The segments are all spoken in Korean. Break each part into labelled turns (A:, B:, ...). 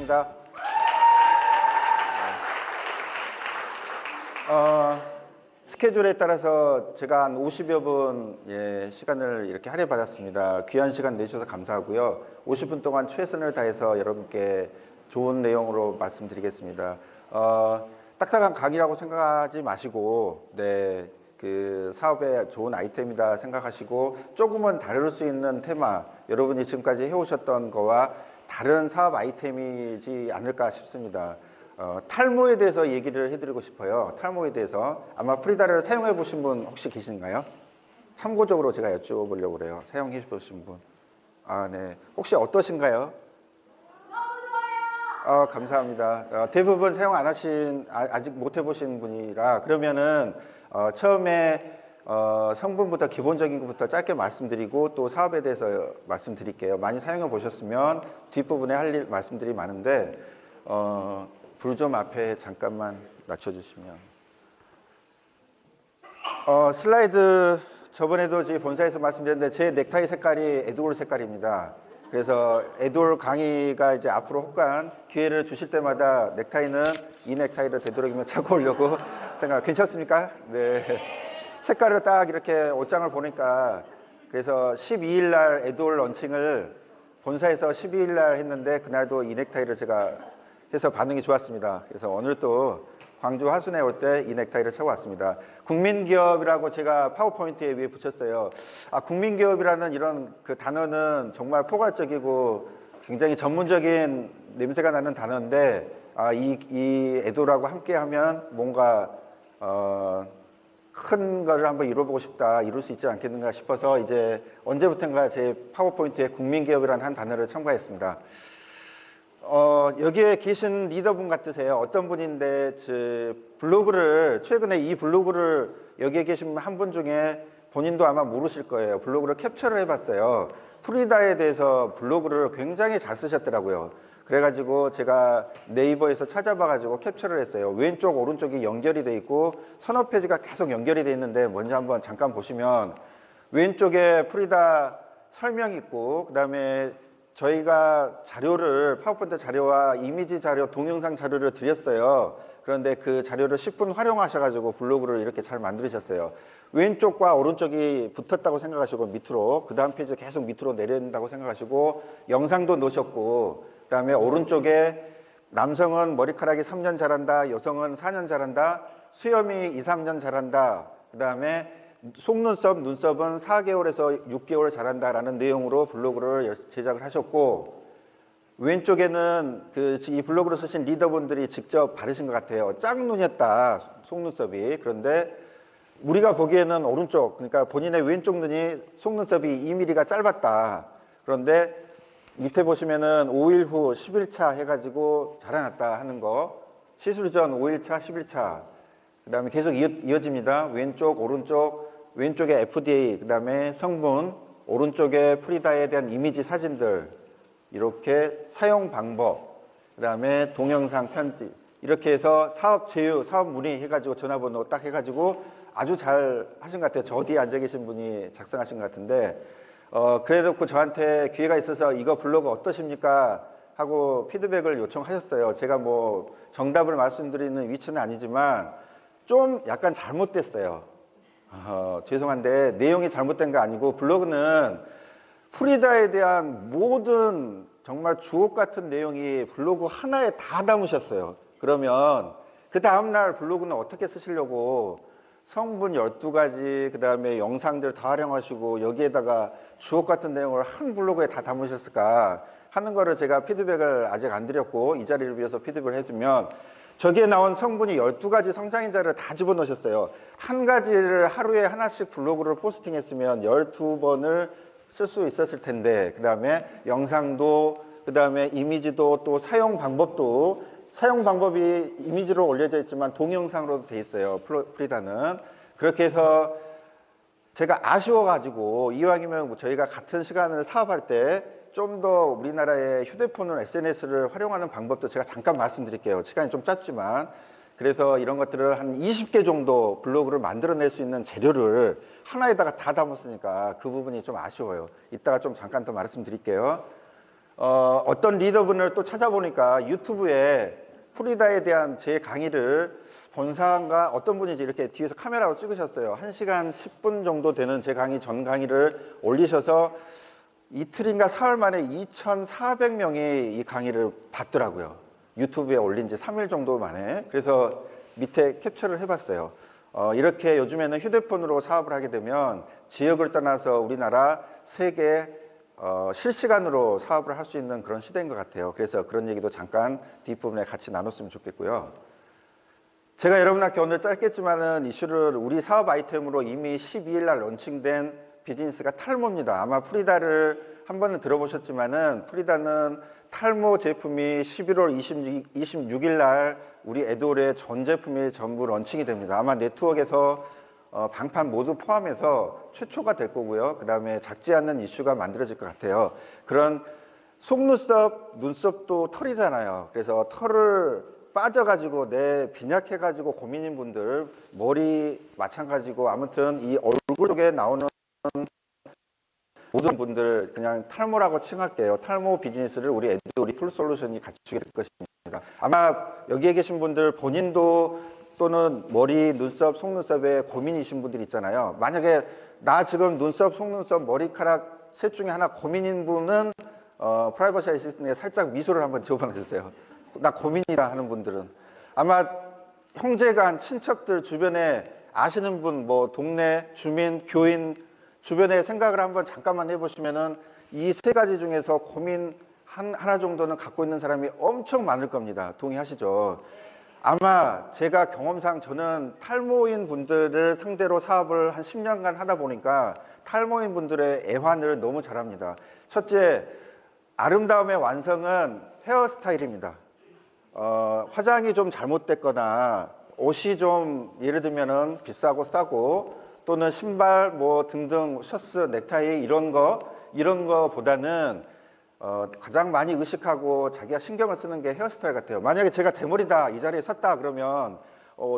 A: 하겠습니다. 스케줄에 따라서 제가 한 50여 분 시간을 이렇게 할애받았습니다. 귀한 시간 내주셔서 감사하고요. 50분 동안 최선을 다해서 여러분께 좋은 내용으로 말씀드리겠습니다. 딱딱한 강의라고 생각하지 마시고, 그 사업에 좋은 아이템이다 생각하시고 조금은 다를 수 있는 테마, 여러분이 지금까지 해오셨던 거와 다른 사업 아이템이지 않을까 싶습니다. 탈모에 대해서 얘기를 해드리고 싶어요. 탈모에 대해서 아마 프리다를 사용해 보신 분 혹시 계신가요? 참고적으로 제가 여쭤보려고 그래요. 사용해 보신 분. 네. 혹시 어떠신가요? 감사합니다. 대부분 사용 안 하신, 아직 못 해보신 분이라, 그러면은 처음에 성분부터 기본적인 것부터 짧게 말씀드리고 또 사업에 대해서 말씀드릴게요. 많이 사용해 보셨으면 뒷부분에 할 말씀들이 많은데, 불 좀 앞에 잠깐만 낮춰주시면. 슬라이드 저번에도 저희 본사에서 말씀드렸는데 제 넥타이 색깔이 에드월 색깔입니다. 그래서 에드월 강의가 이제 앞으로 혹간 기회를 주실 때마다 넥타이는 이 넥타이를 되도록이면 차고 오려고 생각. 괜찮습니까? 네. 색깔을 딱 이렇게 옷장을 보니까, 그래서 12일 날 에드월 런칭을 본사에서 12일 날 했는데 그날도 이 넥타이를 제가 해서 반응이 좋았습니다. 그래서 오늘 또 광주 하순에 올 때 이 넥타이를 차고 왔습니다. 국민기업이라고 제가 파워포인트에 위에 붙였어요. 국민기업이라는 이런 그 단어는 정말 포괄적이고 굉장히 전문적인 냄새가 나는 단어인데, 이 에도라고 함께 하면 뭔가 큰 거를 한번 이뤄보고 싶다, 이룰 수 있지 않겠는가 싶어서 이제 언제부턴가 제 파워포인트에 국민기업이라는 한 단어를 첨가했습니다. 여기에 계신 리더분 같으세요. 어떤 분인데, 블로그를, 최근에 이 블로그를 여기에 계신 한 분 중에 본인도 아마 모르실 거예요. 블로그를 캡처를 해봤어요. 프리다에 대해서 블로그를 굉장히 잘 쓰셨더라고요. 그래가지고 제가 네이버에서 찾아봐가지고 capture를 했어요. 왼쪽, 오른쪽이 연결이 돼 있고 서너 페이지가 계속 연결이 돼 있는데, 먼저 한번 잠깐 보시면 왼쪽에 프리다 설명이 있고, 그 다음에 저희가 자료를, 파워포인트 자료와 이미지 자료, 동영상 자료를 드렸어요. 그런데 그 자료를 10분 활용하셔가지고 블로그를 이렇게 잘 만드셨어요. 왼쪽과 오른쪽이 붙었다고 생각하시고 밑으로, 그 다음 페이지 계속 밑으로 내린다고 생각하시고 영상도 넣으셨고, 그 다음에 오른쪽에 남성은 머리카락이 3년 자란다, 여성은 4년 자란다, 수염이 2, 3년 자란다, 그 다음에 속눈썹, 눈썹은 4개월에서 6개월 자란다라는 내용으로 블로그를 제작을 하셨고, 왼쪽에는 이 블로그를 쓰신 리더분들이 직접 바르신 것 같아요. 짝눈이었다, 속눈썹이. 그런데 우리가 보기에는 오른쪽, 그러니까 본인의 왼쪽 눈이 속눈썹이 2mm가 짧았다. 그런데 밑에 보시면은 5일 후 10일차 해가지고 자라났다 하는 거, 시술 전 5일차, 10일차, 그 다음에 계속 이어집니다. 왼쪽, 오른쪽, 왼쪽에 FDA, 그 다음에 성분, 오른쪽에 프리다에 대한 이미지 사진들, 이렇게 사용 방법, 그 다음에 동영상 편집, 이렇게 해서 사업 제휴, 사업 문의 해가지고 전화번호 딱 해가지고 아주 잘 하신 것 같아요. 저 뒤에 앉아 계신 분이 작성하신 것 같은데, 그래놓고 저한테 기회가 있어서 이거 블로그 어떠십니까? 하고 피드백을 요청하셨어요. 제가 뭐 정답을 말씀드리는 위치는 아니지만 좀 약간 잘못됐어요. 죄송한데 내용이 잘못된 거 아니고, 블로그는 프리다에 대한 모든 정말 주옥 같은 내용이 블로그 하나에 다 담으셨어요. 그러면 그 다음날 블로그는 어떻게 쓰시려고 성분 12가지, 그 다음에 영상들 다 활용하시고 여기에다가 주옥 같은 내용을 한 블로그에 다 담으셨을까 하는 거를 제가 피드백을 아직 안 드렸고, 이 자리를 위해서 피드백을 해주면, 저기에 나온 성분이 12가지 성장인자를 다 집어넣으셨어요. 한 가지를 하루에 하나씩 블로그를 포스팅했으면 12번을 쓸 수 있었을 텐데, 그 다음에 영상도, 그 다음에 이미지도, 또 사용 방법도, 사용 방법이 이미지로 올려져 있지만 동영상으로도 돼 있어요. 프리다는. 그렇게 해서 제가 아쉬워가지고, 이왕이면 저희가 같은 시간을 사업할 때 좀 더 우리나라의 휴대폰을, SNS를 활용하는 방법도 제가 잠깐 말씀드릴게요. 시간이 좀 짧지만. 그래서 이런 것들을 한 20개 정도 블로그를 만들어낼 수 있는 재료를 하나에다가 다 담았으니까 그 부분이 좀 아쉬워요. 이따가 좀 잠깐 더 말씀드릴게요. 어떤 리더분을 또 찾아보니까 유튜브에 프리다에 대한 제 강의를 본사가 어떤 분인지 이렇게 뒤에서 카메라로 찍으셨어요. 1시간 10분 정도 되는 제 강의 전 강의를 올리셔서 이틀인가 사흘 만에 2,400명이 이 강의를 봤더라고요. 유튜브에 올린 지 3일 정도 만에. 그래서 밑에 캡처를 해봤어요. 이렇게 요즘에는 휴대폰으로 사업을 하게 되면 지역을 떠나서 우리나라, 세계 실시간으로 사업을 할 수 있는 그런 시대인 것 같아요. 그래서 그런 얘기도 잠깐 뒷부분에 같이 나눴으면 좋겠고요. 제가 여러분한테 오늘 짧겠지만은 이슈를 우리 사업 아이템으로 이미 12일 날 런칭된 비즈니스가 탈모입니다. 아마 프리다를 한 번은 들어보셨지만은 프리다는 탈모 제품이 11월 26일 날 우리 에드올의 전 제품이 전부 런칭이 됩니다. 아마 네트워크에서 방판 모두 포함해서 최초가 될 거고요. 그 다음에 작지 않는 이슈가 만들어질 것 같아요. 그런 속눈썹, 눈썹도 털이잖아요. 그래서 털을 빠져가지고 내 빈약해가지고 고민인 분들, 머리 마찬가지고 아무튼 이 얼굴 쪽에 나오는 모든 분들 그냥 탈모라고 칭할게요. 탈모 비즈니스를 우리 에드올이 풀솔루션이 갖추게 될 것입니다. 아마 여기에 계신 분들 본인도 또는 머리, 눈썹, 속눈썹에 고민이신 분들 있잖아요. 만약에 나 지금 눈썹, 속눈썹, 머리카락 셋 중에 하나 고민인 분은 프라이버시 아시스턴트에 살짝 미소를 한번 지어봐주세요. 나 고민이다 하는 분들은 아마 형제간, 친척들 주변에 아시는 분, 뭐 동네 주민, 교인 주변에 생각을 한번 잠깐만 해보시면은 이 세 가지 중에서 고민 하나 정도는 갖고 있는 사람이 엄청 많을 겁니다. 동의하시죠? 아마 제가 경험상 저는 탈모인 분들을 상대로 사업을 한 10년간 하다 보니까 탈모인 분들의 애환을 너무 잘합니다. 첫째, 아름다움의 완성은 헤어스타일입니다. 화장이 좀 잘못됐거나 옷이 좀 예를 들면은 비싸고 싸고 또는 신발 뭐 등등 셔츠, 넥타이 이런 거보다는 가장 많이 의식하고 자기가 신경을 쓰는 게 헤어스타일 같아요. 만약에 제가 대머리다 이 자리에 섰다 그러면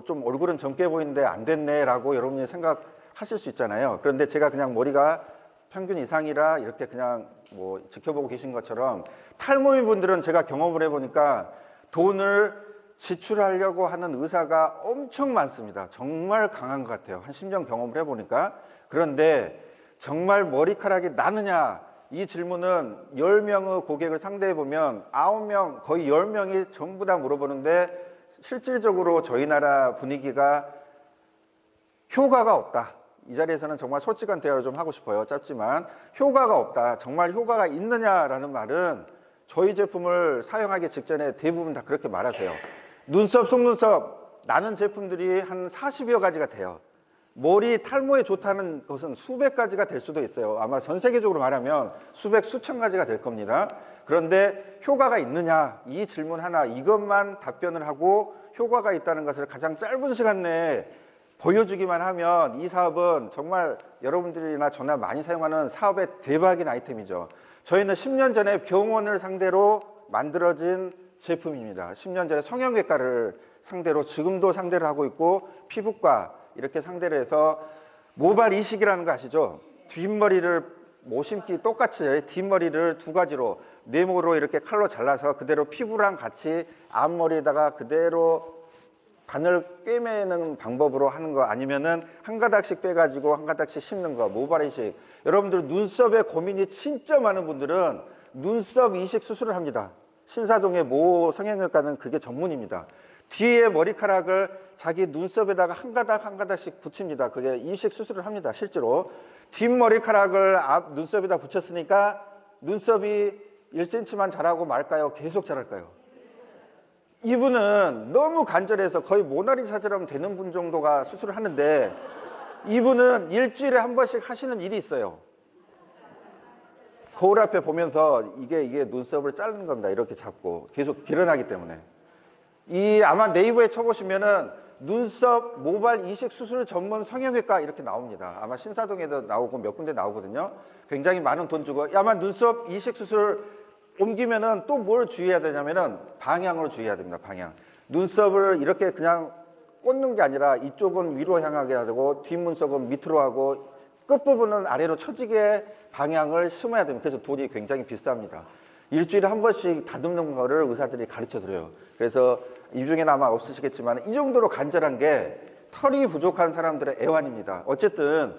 A: 좀 얼굴은 젊게 보이는데 안 됐네 라고 여러분이 생각하실 수 있잖아요. 그런데 제가 그냥 머리가 평균 이상이라 이렇게 그냥 뭐 지켜보고 계신 것처럼 탈모인 분들은 제가 경험을 해보니까 돈을 지출하려고 하는 의사가 엄청 많습니다. 정말 강한 것 같아요. 한 10년 경험을 해보니까. 그런데 정말 머리카락이 나느냐 이 질문은 10명의 고객을 상대해보면 9명 거의 10명이 전부 다 물어보는데 실질적으로 저희 나라 분위기가 효과가 없다. 이 자리에서는 정말 솔직한 대화를 좀 하고 싶어요. 짧지만 효과가 없다. 정말 효과가 있느냐라는 말은 저희 제품을 사용하기 직전에 대부분 다 그렇게 말하세요. 눈썹, 속눈썹 나는 제품들이 한 40여 가지가 돼요. 머리 탈모에 좋다는 것은 수백 가지가 될 수도 있어요. 아마 전 세계적으로 말하면 수백, 수천 가지가 될 겁니다. 그런데 효과가 있느냐 이 질문 하나 이것만 답변을 하고 효과가 있다는 것을 가장 짧은 시간 내에 보여주기만 하면 이 사업은 정말 여러분들이나 저나 많이 사용하는 사업의 대박인 아이템이죠. 저희는 10년 전에 병원을 상대로 만들어진 제품입니다. 10년 전에 성형외과를 상대로 지금도 상대를 하고 있고 피부과 이렇게 상대를 해서 모발 이식이라는 거 아시죠? 뒷머리를 모심기 똑같이 뒷머리를 두 가지로 네모로 이렇게 칼로 잘라서 그대로 피부랑 같이 앞머리에다가 그대로 바늘 꿰매는 방법으로 하는 거 아니면은 한 가닥씩 빼가지고 한 가닥씩 심는 거 모발 이식. 여러분들 눈썹에 고민이 진짜 많은 분들은 눈썹 이식 수술을 합니다. 신사동의 모 성형외과는 그게 전문입니다. 뒤에 머리카락을 자기 눈썹에다가 한 가닥 한 가닥씩 붙입니다. 그게 이식 수술을 합니다. 실제로 뒷머리카락을 앞 눈썹에다 붙였으니까 눈썹이 1cm만 자라고 말까요? 계속 자랄까요? 이분은 너무 간절해서 거의 모나리자처럼 되는 분 정도가 수술을 하는데 이분은 일주일에 한 번씩 하시는 일이 있어요. 거울 앞에 보면서 이게 눈썹을 자르는 겁니다. 이렇게 잡고 계속 길어나기 때문에. 아마 네이버에 쳐보시면은 눈썹 모발 이식 수술 전문 성형외과 이렇게 나옵니다. 아마 신사동에도 나오고 몇 군데 나오거든요. 굉장히 많은 돈 주고 아마 눈썹 이식 수술 옮기면은 또 뭘 주의해야 되냐면은 방향으로 주의해야 됩니다. 방향. 눈썹을 이렇게 그냥 꽂는 게 아니라 이쪽은 위로 향하게 하고 뒷문석은 밑으로 하고 끝부분은 아래로 처지게 방향을 심어야 됩니다. 그래서 돈이 굉장히 비쌉니다. 일주일에 한 번씩 다듬는 거를 의사들이 가르쳐 드려요. 그래서 이 중에는 아마 없으시겠지만 이 정도로 간절한 게 털이 부족한 사람들의 애환입니다. 어쨌든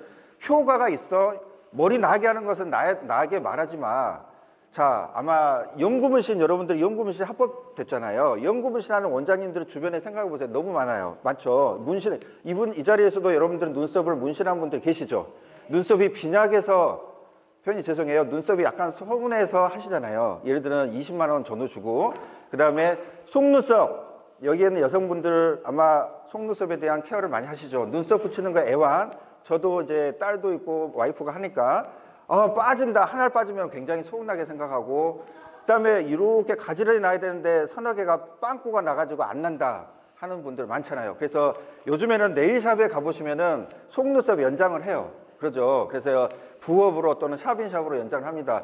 A: 효과가 있어. 머리 나게 하는 것은 나게 말하지 마. 자, 아마 연구문신, 여러분들이 연구문신 합법됐잖아요. 연구문신 하는 원장님들 주변에 생각해 보세요. 너무 많아요. 많죠. 문신, 이 자리에서도 여러분들은 눈썹을 문신한 분들 계시죠. 눈썹이 빈약해서, 표현이 죄송해요. 눈썹이 약간 서운해서 하시잖아요. 예를 들면 20만 원 전후 주고, 그 다음에 속눈썹. 여기에는 여성분들 아마 속눈썹에 대한 케어를 많이 하시죠. 눈썹 붙이는 거 애완. 저도 이제 딸도 있고 와이프가 하니까 빠진다. 하나 빠지면 굉장히 서운하게 생각하고, 그 다음에 이렇게 가지런히 나야 되는데 서너 개가 빵꾸가 나가지고 안 난다 하는 분들 많잖아요. 그래서 요즘에는 네일샵에 가보시면은 속눈썹 연장을 해요. 그러죠. 그래서 부업으로 또는 샵인샵으로 연장을 합니다.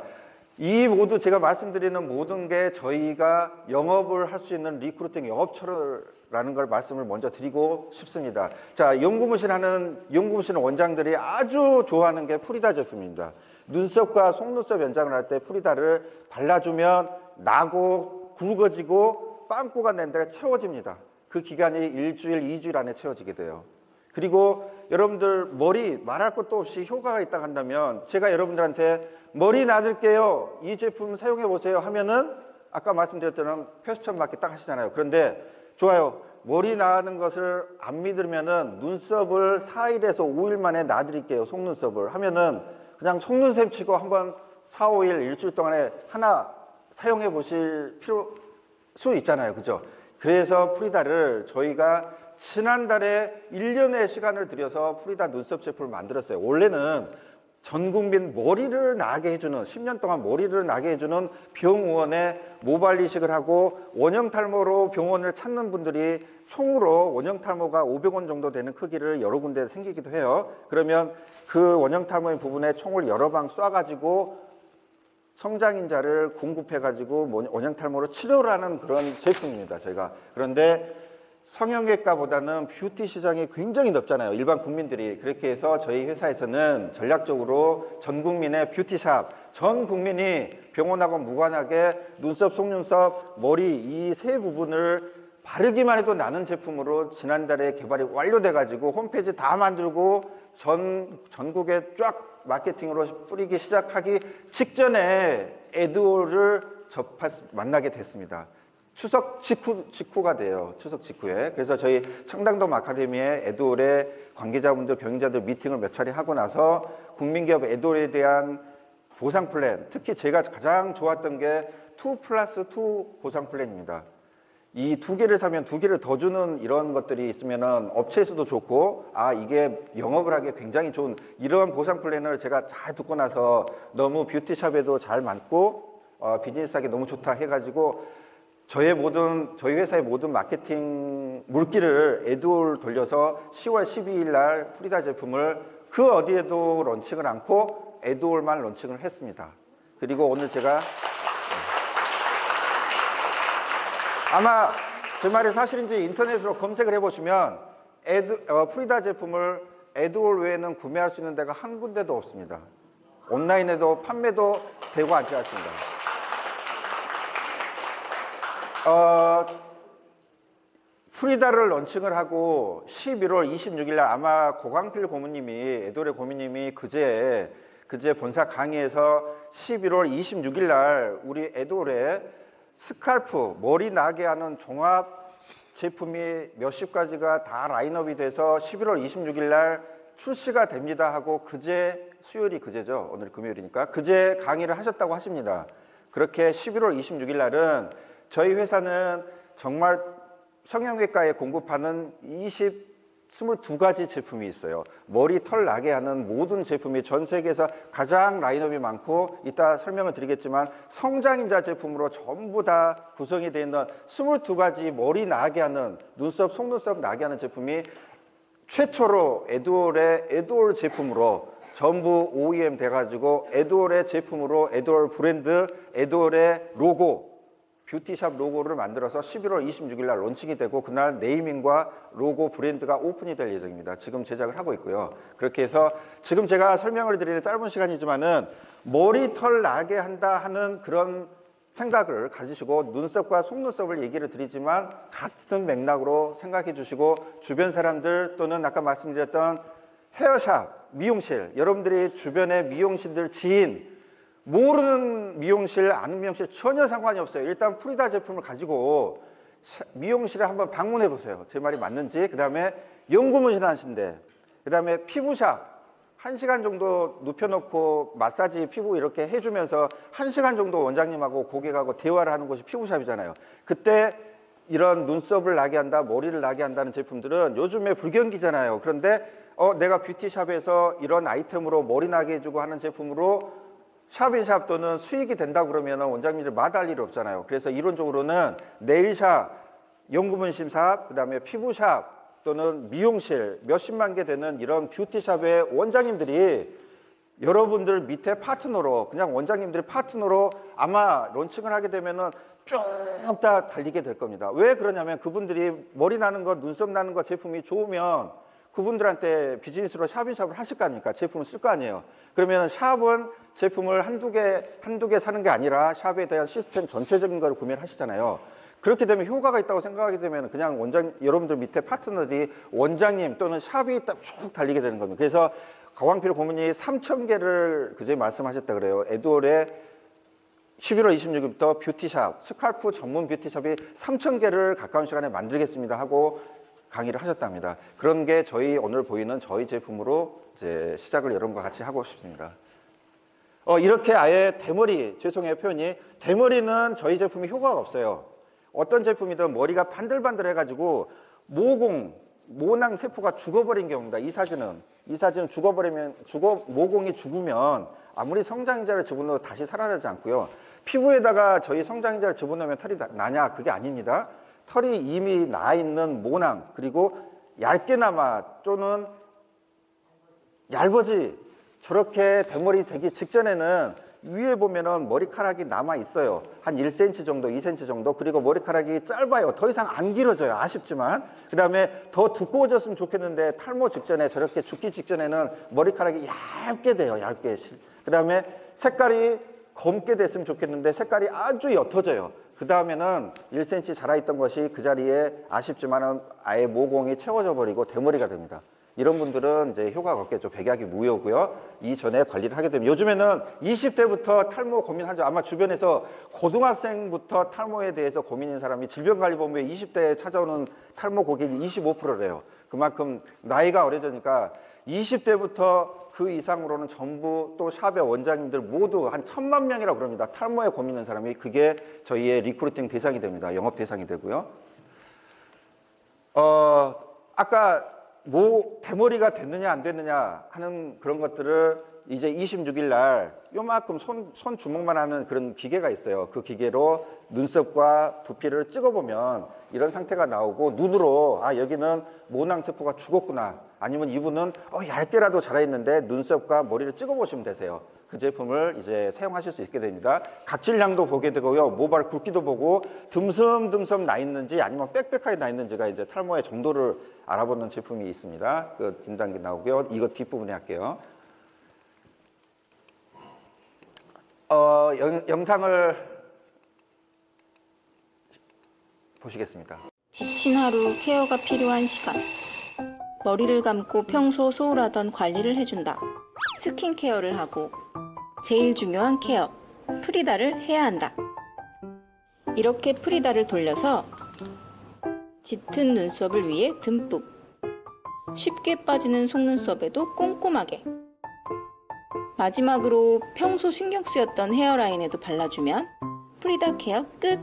A: 이 모두 제가 말씀드리는 모든 게 저희가 영업을 할 수 있는 리크루팅 영업처라는 걸 말씀을 먼저 드리고 싶습니다. 자, 연구문신 원장들이 아주 좋아하는 게 프리다 제품입니다. 눈썹과 속눈썹 연장을 할 때 프리다를 발라주면 나고 굵어지고 빵꾸가 난 데가 채워집니다. 그 기간이 일주일, 2주일 안에 채워지게 돼요. 그리고 여러분들 머리 말할 것도 없이 효과가 있다고 한다면 제가 여러분들한테 머리 놔둘게요. 이 제품 사용해 보세요 하면은 아까 말씀드렸던 퀘스천 맞게 딱 하시잖아요. 그런데 좋아요. 머리 나는 것을 안 믿으면은 눈썹을 4일에서 5일 만에 놔드릴게요. 속눈썹을 하면은 그냥 속눈썹 치고 한번 4, 5일 일주일 동안에 하나 사용해 보실 수 있잖아요. 그죠? 그래서 프리다를 저희가 지난달에 1년의 시간을 들여서 프리다 눈썹 제품을 만들었어요. 원래는 전 국민 머리를 나게 해주는 10년 동안 머리를 나게 해주는 병원에 모발 이식을 하고 원형 탈모로 병원을 찾는 분들이 총으로 원형 탈모가 500원 정도 되는 크기를 여러 군데 생기기도 해요. 그러면 그 원형 탈모의 부분에 총을 여러 방 쏴가지고 성장인자를 공급해가지고 원형 탈모로 치료를 하는 그런 제품입니다. 저희가. 그런데 성형외과보다는 뷰티 시장이 굉장히 넓잖아요. 일반 국민들이. 그렇게 해서 저희 회사에서는 전략적으로 전 국민의 뷰티샵, 전 국민이 병원하고 무관하게 눈썹, 속눈썹, 머리 이 세 부분을 바르기만 해도 나는 제품으로 지난달에 개발이 완료돼가지고 홈페이지 다 만들고 전국에 쫙 마케팅으로 뿌리기 시작하기 직전에 에드올을 만나게 됐습니다. 추석 직후가 돼요. 추석 직후에. 그래서 저희 청담동 아카데미에 에드올의 관계자분들, 경영자들 미팅을 몇 차례 하고 나서 국민기업 에드올에 대한 보상 플랜, 특히 제가 가장 좋았던 게 2+2 보상 플랜입니다. 이 두 개를 사면 두 개를 더 주는 이런 것들이 있으면은 업체에서도 좋고, 이게 영업을 하기에 굉장히 좋은 이런 보상 플랜을 제가 잘 듣고 나서 너무 뷰티샵에도 잘 맞고, 비즈니스하기 너무 좋다 해가지고 저희 회사의 모든 마케팅 물기를 에드올 돌려서 10월 12일 날 프리다 제품을 그 어디에도 런칭을 않고 에드올만 런칭을 했습니다. 그리고 오늘 제가 아마 제 말이 사실인지 인터넷으로 검색을 해보시면 프리다 제품을 에드올 외에는 구매할 수 있는 데가 한 군데도 없습니다. 온라인에도 판매도 되고 않지 않습니다. 프리다를 런칭을 하고 11월 26일 날 아마 고광필 고문님이 에드올의 고문님이 그제 본사 강의에서 11월 26일 날 우리 에드올의 스칼프 머리 나게 하는 종합 제품이 몇십 가지가 다 라인업이 돼서 11월 26일 날 출시가 됩니다 하고 그제 수요일이 그제죠. 오늘 금요일이니까 그제 강의를 하셨다고 하십니다. 그렇게 11월 26일 날은 저희 회사는 정말 성형외과에 공급하는 22가지 제품이 있어요. 머리 털 나게 하는 모든 제품이 전 세계에서 가장 라인업이 많고 이따 설명을 드리겠지만 성장인자 제품으로 전부 다 구성이 되어 있는 22가지 머리 나게 하는 눈썹, 속눈썹 나게 하는 제품이 최초로 에드올의 에드올 제품으로 전부 OEM 돼가지고 에드올의 제품으로 에드올 브랜드, 에드올의 로고 뷰티샵 로고를 만들어서 11월 26일 날 론칭이 되고 그날 네이밍과 로고 브랜드가 오픈이 될 예정입니다. 지금 제작을 하고 있고요. 그렇게 해서 지금 제가 설명을 드리는 짧은 시간이지만은 머리털 나게 한다 하는 그런 생각을 가지시고 눈썹과 속눈썹을 얘기를 드리지만 같은 맥락으로 생각해 주시고 주변 사람들 또는 아까 말씀드렸던 헤어샵, 미용실, 여러분들이 주변의 미용실들 지인, 모르는 미용실, 아는 미용실 전혀 상관이 없어요. 일단 프리다 제품을 가지고 미용실에 한번 방문해 보세요. 제 말이 맞는지. 그 다음에 연구문신 하신대. 그 다음에 피부샵 1시간 정도 눕혀놓고 마사지 피부 이렇게 해주면서 1시간 정도 원장님하고 고객하고 대화를 하는 곳이 피부샵이잖아요. 그때 이런 눈썹을 나게 한다, 머리를 나게 한다는 제품들은 요즘에 불경기잖아요. 그런데 내가 뷰티샵에서 이런 아이템으로 머리 나게 해주고 하는 제품으로 샵인샵 또는 수익이 된다 그러면 원장님들 마다할 일이 없잖아요. 그래서 이론적으로는 네일샵, 연구문신샵, 그 다음에 피부샵 또는 미용실 몇십만 개 되는 이런 뷰티샵의 원장님들이 여러분들 밑에 파트너로 그냥 원장님들의 파트너로 아마 론칭을 하게 되면은 쭉 다 달리게 될 겁니다. 왜 그러냐면 그분들이 머리 나는 거, 눈썹 나는 거 제품이 좋으면 그분들한테 비즈니스로 샵인샵을 하실 거 아닙니까? 제품을 쓸 거 아니에요. 그러면 샵은 제품을 한두 개 사는 게 아니라 샵에 대한 시스템 전체적인 걸 구매를 하시잖아요. 그렇게 되면 효과가 있다고 생각하게 되면 그냥 여러분들 밑에 파트너들이 원장님 또는 샵이 쭉 달리게 되는 겁니다. 그래서 가광필 고문이 3,000개를 그제 말씀하셨다 그래요. 에듀월에 11월 26일부터 뷰티샵, 스칼프 전문 뷰티샵이 3,000개를 가까운 시간에 만들겠습니다 하고 강의를 하셨답니다. 그런 게 저희 오늘 보이는 저희 제품으로 이제 시작을 여러분과 같이 하고 싶습니다. 이렇게 아예 대머리, 죄송해요 표현이, 대머리는 저희 제품이 효과가 없어요. 어떤 제품이든 머리가 반들반들 해가지고 모낭 세포가 죽어버린 경우입니다. 이 사진은 모공이 죽으면 아무리 성장인자를 집어넣어도 다시 살아나지 않고요. 피부에다가 저희 성장인자를 집어넣으면 털이 나냐? 그게 아닙니다. 털이 이미 나 있는 모낭, 그리고 얇게나마 또는 얇아지 저렇게 대머리 되기 직전에는 위에 보면은 머리카락이 남아 있어요. 한 1cm 정도, 2cm 정도. 그리고 머리카락이 짧아요. 더 이상 안 길어져요. 아쉽지만. 그 다음에 더 두꺼워졌으면 좋겠는데 탈모 직전에 저렇게 죽기 직전에는 머리카락이 얇게 돼요. 얇게. 그 다음에 색깔이 검게 됐으면 좋겠는데 색깔이 아주 옅어져요. 그 다음에는 1cm 자라있던 것이 그 자리에 아쉽지만은 아예 모공이 채워져 버리고 대머리가 됩니다. 이런 분들은 이제 효과가 없겠죠. 백약이 무효고요. 이전에 관리를 하게 되면 요즘에는 20대부터 탈모 고민하죠. 아마 주변에서 고등학생부터 탈모에 대해서 고민인 사람이 질병관리본부에 20대에 찾아오는 탈모 고객이 25%래요. 그만큼 나이가 어려지니까 20대부터 그 이상으로는 전부 또 샵의 원장님들 모두 한 1,000만 명이라고 그럽니다. 탈모에 고민인 사람이 그게 저희의 리크루팅 대상이 됩니다. 영업 대상이 되고요. 아까 대머리가 됐느냐 안 됐느냐 하는 그런 것들을 이제 26일 날 요만큼 손 주먹만 하는 그런 기계가 있어요. 그 기계로 눈썹과 두피를 찍어보면 이런 상태가 나오고 눈으로 여기는 모낭세포가 죽었구나, 아니면 이분은 얇게라도 자라있는데 눈썹과 머리를 찍어보시면 되세요. 그 제품을 이제 사용하실 수 있게 됩니다. 각질량도 보게 되고요. 모발 굵기도 보고 듬섬듬섬 나 있는지 아니면 빽빽하게 나 있는지가 이제 탈모의 정도를 알아보는 제품이 있습니다. 그 진단기 나오고요. 이거 뒷부분에 할게요. 영상을 보시겠습니다.
B: 지친 하루 케어가 필요한 시간. 머리를 감고 평소 소홀하던 관리를 해준다. 스킨케어를 하고 제일 중요한 케어, 프리다를 해야 한다. 이렇게 프리다를 돌려서 짙은 눈썹을 위해 듬뿍, 쉽게 빠지는 속눈썹에도 꼼꼼하게, 마지막으로 평소 신경 쓰였던 헤어라인에도 발라주면 프리다 케어 끝!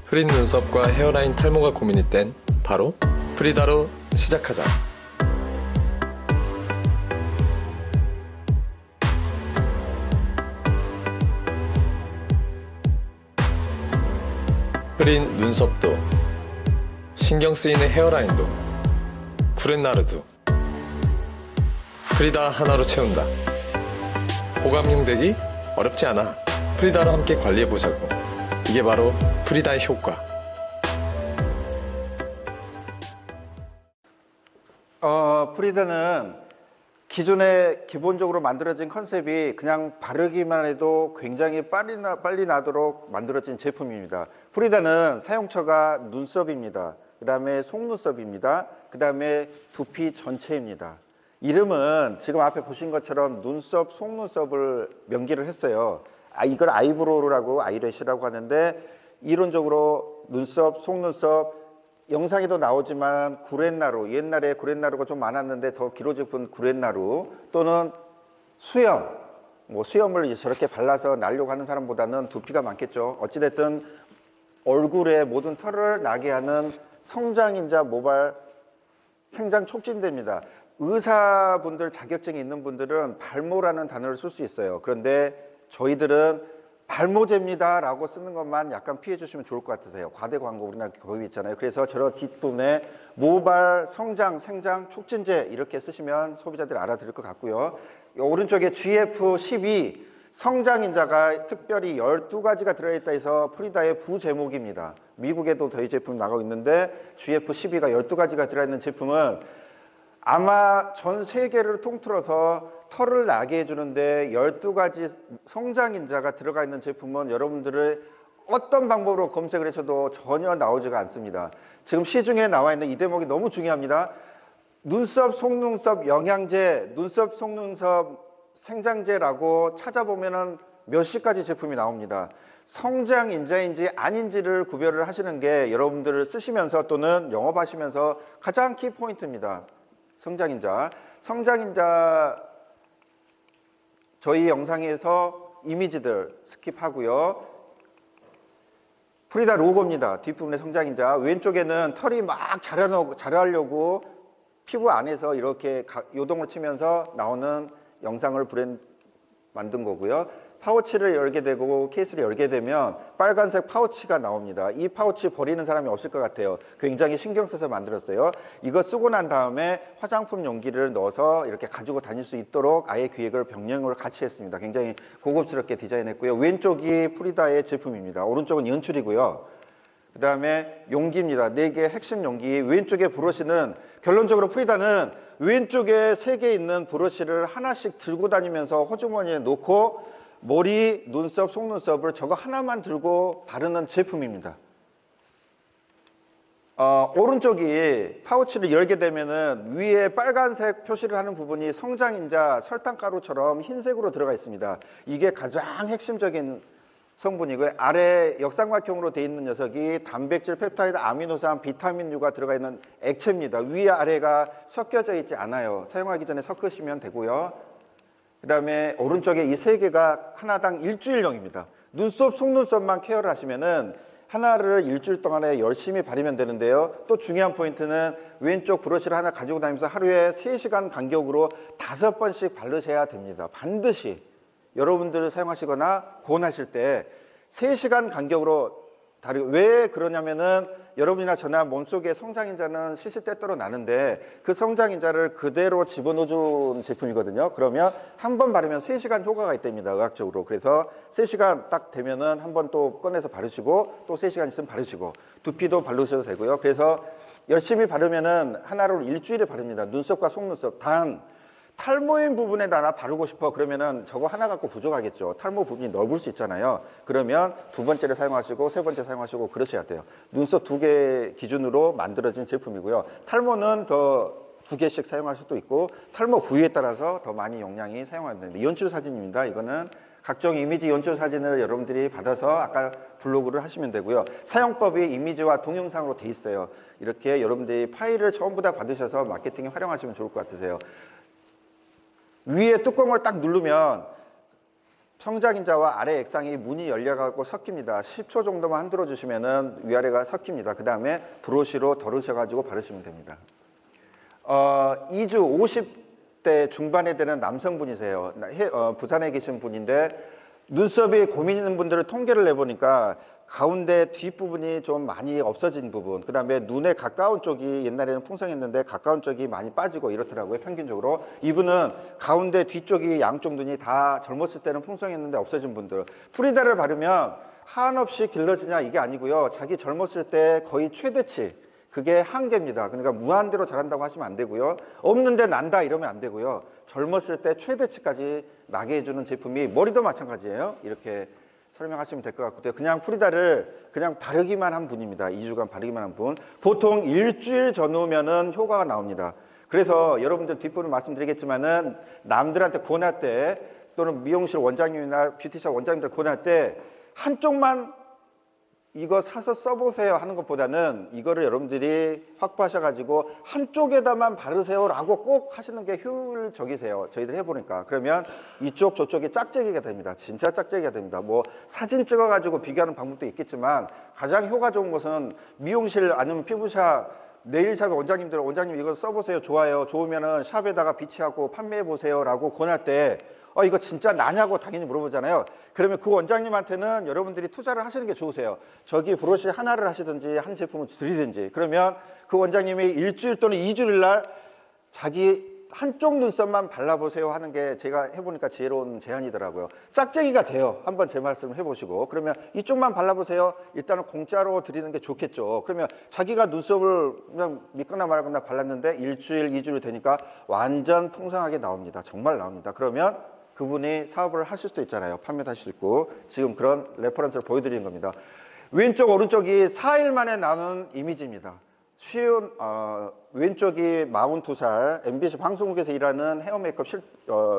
C: 흐린 눈썹과 헤어라인 탈모가 고민일 땐 바로 프리다로 시작하자. 흐린 눈썹도, 신경 쓰이는 헤어라인도, 쿠렌나르도 프리다 하나로 채운다. 호감형 되기 어렵지 않아. 프리다로 함께 관리해보자고. 이게 바로 프리다의 효과.
A: 프리다는 기존에 기본적으로 만들어진 컨셉이 그냥 바르기만 해도 굉장히 빨리 나도록 만들어진 제품입니다. 프리다는 사용처가 눈썹입니다. 그 다음에 속눈썹입니다. 그 다음에 두피 전체입니다. 이름은 지금 앞에 보신 것처럼 눈썹, 속눈썹을 명기를 했어요. 이걸 아이브로우라고 아이래쉬라고 하는데, 이론적으로 눈썹, 속눈썹, 영상에도 나오지만 구렛나루, 옛날에 구렛나루가 좀 많았는데 더 길어진 구렛나루, 또는 수염, 수염을 저렇게 발라서 날려고 하는 사람보다는 두피가 많겠죠. 어찌됐든 얼굴에 모든 털을 나게 하는 성장인자 모발 생장 촉진제입니다. 의사분들 자격증이 있는 분들은 발모라는 단어를 쓸 수 있어요. 그런데 저희들은 발모제입니다 라고 쓰는 것만 약간 피해 주시면 좋을 것 같으세요. 과대 광고 우리나라 거의 있잖아요. 그래서 저 뒷부분에 모발 성장 생장 촉진제 이렇게 쓰시면 소비자들이 알아들을 것 같고요. 오른쪽에 GF12 성장인자가 특별히 12가지가 들어있다 해서 프리다의 부제목입니다. 미국에도 저희 제품 나가고 있는데 GF12가 12가지가 들어있는 제품은 아마 전 세계를 통틀어서 털을 나게 해주는데 12가지 성장인자가 들어가 있는 제품은 여러분들의 어떤 방법으로 검색을 하셔도 전혀 나오지가 않습니다. 지금 시중에 나와 있는 이 대목이 너무 중요합니다. 눈썹, 속눈썹 영양제, 눈썹, 속눈썹 생장제라고 찾아보면은 몇십 가지 제품이 나옵니다. 성장인자인지 아닌지를 구별을 하시는 게 여러분들을 쓰시면서 또는 영업하시면서 가장 키포인트입니다. 성장인자. 저희 영상에서 이미지들 스킵하고요. 프리다 로고입니다. 뒷부분에 성장인자. 왼쪽에는 털이 막 자라려고 피부 안에서 이렇게 요동을 치면서 나오는 영상을 만든 거고요. 파우치를 열게 되고 케이스를 열게 되면 빨간색 파우치가 나옵니다. 이 파우치 버리는 사람이 없을 것 같아요. 굉장히 신경 써서 만들었어요. 이거 쓰고 난 다음에 화장품 용기를 넣어서 이렇게 가지고 다닐 수 있도록 아예 기획을 병행을 같이 했습니다. 굉장히 고급스럽게 디자인했고요. 왼쪽이 프리다의 제품입니다. 오른쪽은 연출이고요. 그 다음에 용기입니다. 4개 핵심 용기. 왼쪽에 브러쉬는 결론적으로 프리다는 왼쪽에 3개 있는 브러쉬를 하나씩 들고 다니면서 호주머니에 놓고 머리, 눈썹, 속눈썹을 저거 하나만 들고 바르는 제품입니다. 오른쪽이 파우치를 열게 되면은 위에 빨간색 표시를 하는 부분이 성장인자 설탕가루처럼 흰색으로 들어가 있습니다. 이게 가장 핵심적인 성분이고요. 아래 역삼각형으로 되어 있는 녀석이 단백질, 펩타이드, 아미노산, 비타민류가 들어가 있는 액체입니다. 위 아래가 섞여져 있지 않아요. 사용하기 전에 섞으시면 되고요. 그 다음에 오른쪽에 이 3개가 하나당 일주일용입니다. 눈썹, 속눈썹만 케어를 하시면은 하나를 일주일 동안에 열심히 바르면 되는데요. 또 중요한 포인트는 왼쪽 브러쉬를 하나 가지고 다니면서 하루에 3시간 간격으로 5번씩 바르셔야 됩니다. 반드시 여러분들을 사용하시거나 고온하실 때 3시간 간격으로 왜 그러냐면은 여러분이나 저나 몸속에 성장인자는 시시때때로 나는데 그 성장인자를 그대로 집어넣어준 제품이거든요. 그러면 한 번 바르면 3시간 효과가 있답니다. 의학적으로. 그래서 3시간 딱 되면은 한 번 또 꺼내서 바르시고 또 3시간 있으면 바르시고 두피도 바르셔도 되고요. 그래서 열심히 바르면은 하나로 일주일에 바릅니다. 눈썹과 속눈썹. 단 탈모인 부분에다 바르고 싶어 그러면은 저거 하나 갖고 부족하겠죠. 탈모 부분이 넓을 수 있잖아요. 그러면 2번째를 사용하시고 3번째 사용하시고 그러셔야 돼요. 눈썹 2개 기준으로 만들어진 제품이고요. 탈모는 더 2개씩 사용할 수도 있고 탈모 부위에 따라서 더 많이 용량이 사용하면 됩니다. 연출 사진입니다. 이거는 각종 이미지 연출 사진을 여러분들이 받아서 아까 블로그를 하시면 되고요. 사용법이 이미지와 동영상으로 돼 있어요. 이렇게 여러분들이 파일을 전부 다 받으셔서 마케팅에 활용하시면 좋을 것 같으세요. 위에 뚜껑을 딱 누르면 성장인자와 아래 액상이 문이 열려가고 섞입니다. 10초 정도만 흔들어 주시면은 위아래가 섞입니다. 그 다음에 브러쉬로 덜으셔가지고 바르시면 됩니다. 2주 50대 중반에 되는 남성분이세요. 부산에 계신 분인데 눈썹이 고민 있는 분들을 통계를 내보니까 가운데 뒷부분이 좀 많이 없어진 부분, 그 다음에 눈에 가까운 쪽이 옛날에는 풍성했는데 가까운 쪽이 많이 빠지고 이렇더라고요, 평균적으로. 이분은 가운데 뒤쪽이 양쪽 눈이 다 젊었을 때는 풍성했는데 없어진 분들. 프리다를 바르면 한없이 길러지냐 이게 아니고요, 자기 젊었을 때 거의 최대치, 그게 한계입니다. 그러니까 무한대로 자란다고 하시면 안 되고요, 없는데 난다 이러면 안 되고요, 젊었을 때 최대치까지 나게 해주는 제품이, 머리도 마찬가지예요. 이렇게 설명하시면 될 것 같고요. 그냥 프리다를 그냥 바르기만 한 분입니다. 2주간 바르기만 한 분. 보통 일주일 전후면은 효과가 나옵니다. 그래서 여러분들 뒷부분 말씀드리겠지만은 남들한테 권할 때, 또는 미용실 원장님이나 뷰티샵 원장님들 권할 때 한쪽만 이거 사서 써보세요 하는 것보다는 이거를 여러분들이 확보하셔가지고 한쪽에다만 바르세요라고 꼭 하시는 게 효율적이세요. 저희들 해보니까. 그러면 이쪽 저쪽이 짝짝이가 됩니다. 진짜 짝짝이가 됩니다. 뭐 사진 찍어가지고 비교하는 방법도 있겠지만 가장 효과 좋은 것은 미용실 아니면 피부샵, 네일샵의 원장님 이거 써보세요. 좋아요. 좋으면은 샵에다가 비치하고 판매해보세요 라고 권할 때 이거 진짜 나냐고 당연히 물어보잖아요. 그러면 그 원장님한테는 여러분들이 투자를 하시는 게 좋으세요. 저기 브러쉬 하나를 하시든지 한 제품을 드리든지, 그러면 그 원장님이 일주일 또는 2주일 날 자기 한쪽 눈썹만 발라보세요 하는 게 제가 해보니까 지혜로운 제안이더라고요. 짝짝이가 돼요. 한번 제 말씀을 해보시고, 그러면 이쪽만 발라보세요. 일단은 공짜로 드리는 게 좋겠죠. 그러면 자기가 눈썹을 그냥 믿거나 말거나 발랐는데 일주일, 2주일 되니까 완전 풍성하게 나옵니다. 정말 나옵니다. 그러면 그분이 사업을 하실 수도 있잖아요. 판매도 하실 수 있고. 지금 그런 레퍼런스를 보여드리는 겁니다. 왼쪽 오른쪽이 4일 만에 나오는 이미지입니다. 쉬운 왼쪽이 42살 MBC 방송국에서 일하는 헤어 메이크업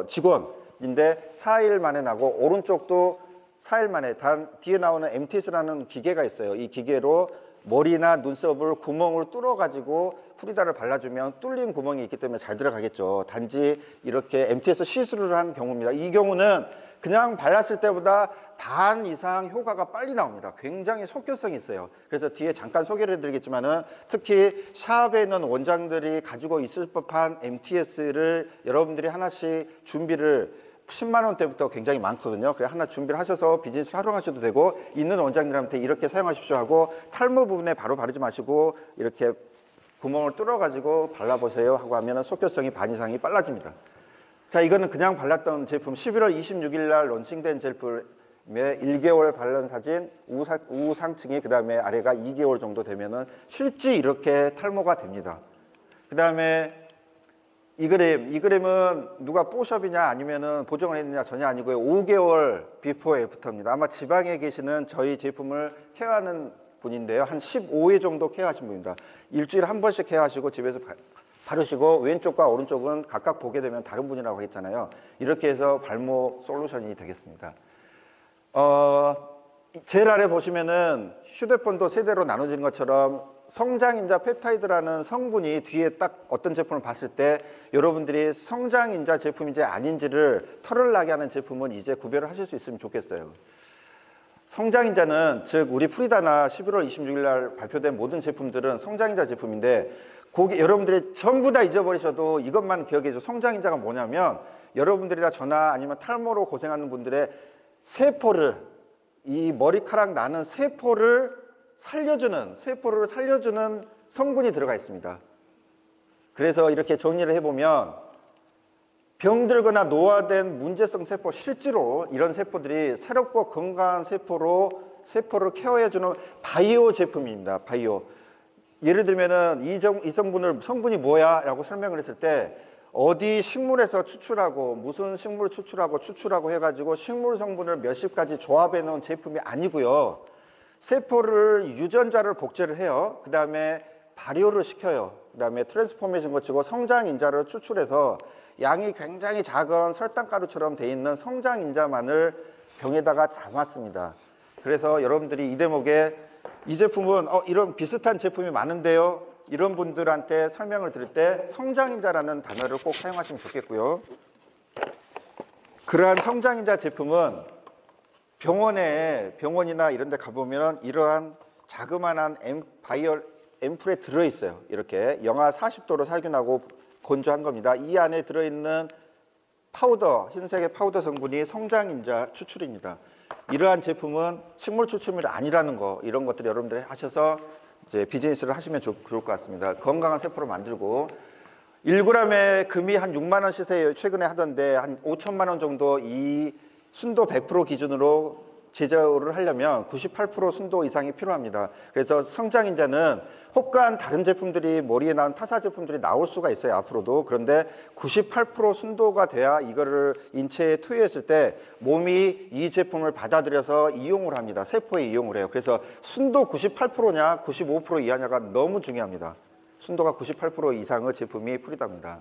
A: 직원인데 4일 만에 나고, 오른쪽도 4일 만에, 단 뒤에 나오는 MTS라는 기계가 있어요. 이 기계로 머리나 눈썹을 구멍을 뚫어 가지고 프리다를 발라주면 뚫린 구멍이 있기 때문에 잘 들어가겠죠. 단지 이렇게 MTS 시술을 한 경우입니다. 이 경우는 그냥 발랐을 때보다 반 이상 효과가 빨리 나옵니다. 굉장히 속효성이 있어요. 그래서 뒤에 잠깐 소개를 해드리겠지만은, 특히 샵에 있는 원장들이 가지고 있을 법한 MTS를 여러분들이 하나씩 준비를 10만 원대부터 굉장히 많거든요. 그래 하나 준비를 하셔서 비즈니스 활용하셔도 되고, 있는 원장님한테 이렇게 사용하십시오 하고, 탈모 부분에 바로 바르지 마시고 이렇게 구멍을 뚫어 가지고 발라보세요 하고 하면은 속효성이 반 이상이 빨라집니다. 자, 이거는 그냥 발랐던 제품, 11월 26일 날 론칭된 제품의 1개월 바른 사진, 우상층이, 그 다음에 아래가 2개월 정도 되면은 실제 이렇게 탈모가 됩니다. 그 다음에 이 그램은 누가 뽀샵이냐 아니면은 보정을 했느냐 전혀 아니고요. 5개월 비포 애프터입니다. 아마 지방에 계시는 저희 제품을 케어하는 분인데요. 한 15회 정도 케어하신 분입니다. 일주일에 한 번씩 케어하시고 집에서 바르시고, 왼쪽과 오른쪽은 각각 보게 되면 다른 분이라고 했잖아요. 이렇게 해서 발모 솔루션이 되겠습니다. 제일 아래 보시면은 휴대폰도 세대로 나눠진 것처럼 성장인자 펩타이드라는 성분이 뒤에 딱 어떤 제품을 봤을 때 여러분들이 성장인자 제품인지 아닌지를 털을 나게 하는 제품은 이제 구별을 하실 수 있으면 좋겠어요. 성장인자는, 즉 우리 프리다나 11월 26일 날 발표된 모든 제품들은 성장인자 제품인데, 여러분들이 전부 다 잊어버리셔도 이것만 기억해줘. 성장인자가 뭐냐면, 여러분들이나 저나 아니면 탈모로 고생하는 분들의 세포를, 이 머리카락 나는 세포를 살려주는 성분이 들어가 있습니다. 그래서 이렇게 정리를 해보면, 병들거나 노화된 문제성 세포, 실제로 이런 세포들이 새롭고 건강한 세포를 케어해주는 바이오 제품입니다. 바이오. 예를 들면은 이 성분이 뭐야? 라고 설명을 했을 때, 어디 식물에서 추출하고 무슨 식물 추출하고 해가지고 식물 성분을 몇십 가지 조합해 놓은 제품이 아니고요. 세포를 유전자를 복제를 해요. 그 다음에 발효를 시켜요. 그 다음에 트랜스포메이션 거치고 성장인자를 추출해서 양이 굉장히 작은 설탕가루처럼 돼 있는 성장인자만을 병에다가 담았습니다. 그래서 여러분들이 이 대목에 이 제품은 이런 비슷한 제품이 많은데요, 이런 분들한테 설명을 드릴 때 성장인자라는 단어를 꼭 사용하시면 좋겠고요. 그러한 성장인자 제품은 병원이나 이런 데 가보면 이러한 자그마한 앰플에 들어있어요. 이렇게 영하 40도로 살균하고 건조한 겁니다. 이 안에 들어있는 파우더, 흰색의 파우더 성분이 성장인자 추출입니다. 이러한 제품은 식물 추출물이 아니라는 거, 이런 것들 여러분들이 하셔서 이제 비즈니스를 하시면 좋을 것 같습니다. 건강한 세포를 만들고 1g에 금이 한 6만 원 시세에 최근에 하던데 한 5천만 원 정도 이 순도 100% 기준으로 제조를 하려면 98% 순도 이상이 필요합니다. 그래서 성장인자는 혹간 다른 제품들이 머리에 나온 타사 제품들이 나올 수가 있어요, 앞으로도. 그런데 98% 순도가 돼야 이거를 인체에 투여했을 때 몸이 이 제품을 받아들여서 이용을 합니다. 세포에 이용을 해요. 그래서 순도 98%냐 95% 이하냐가 너무 중요합니다. 순도가 98% 이상의 제품이 프리다입니다.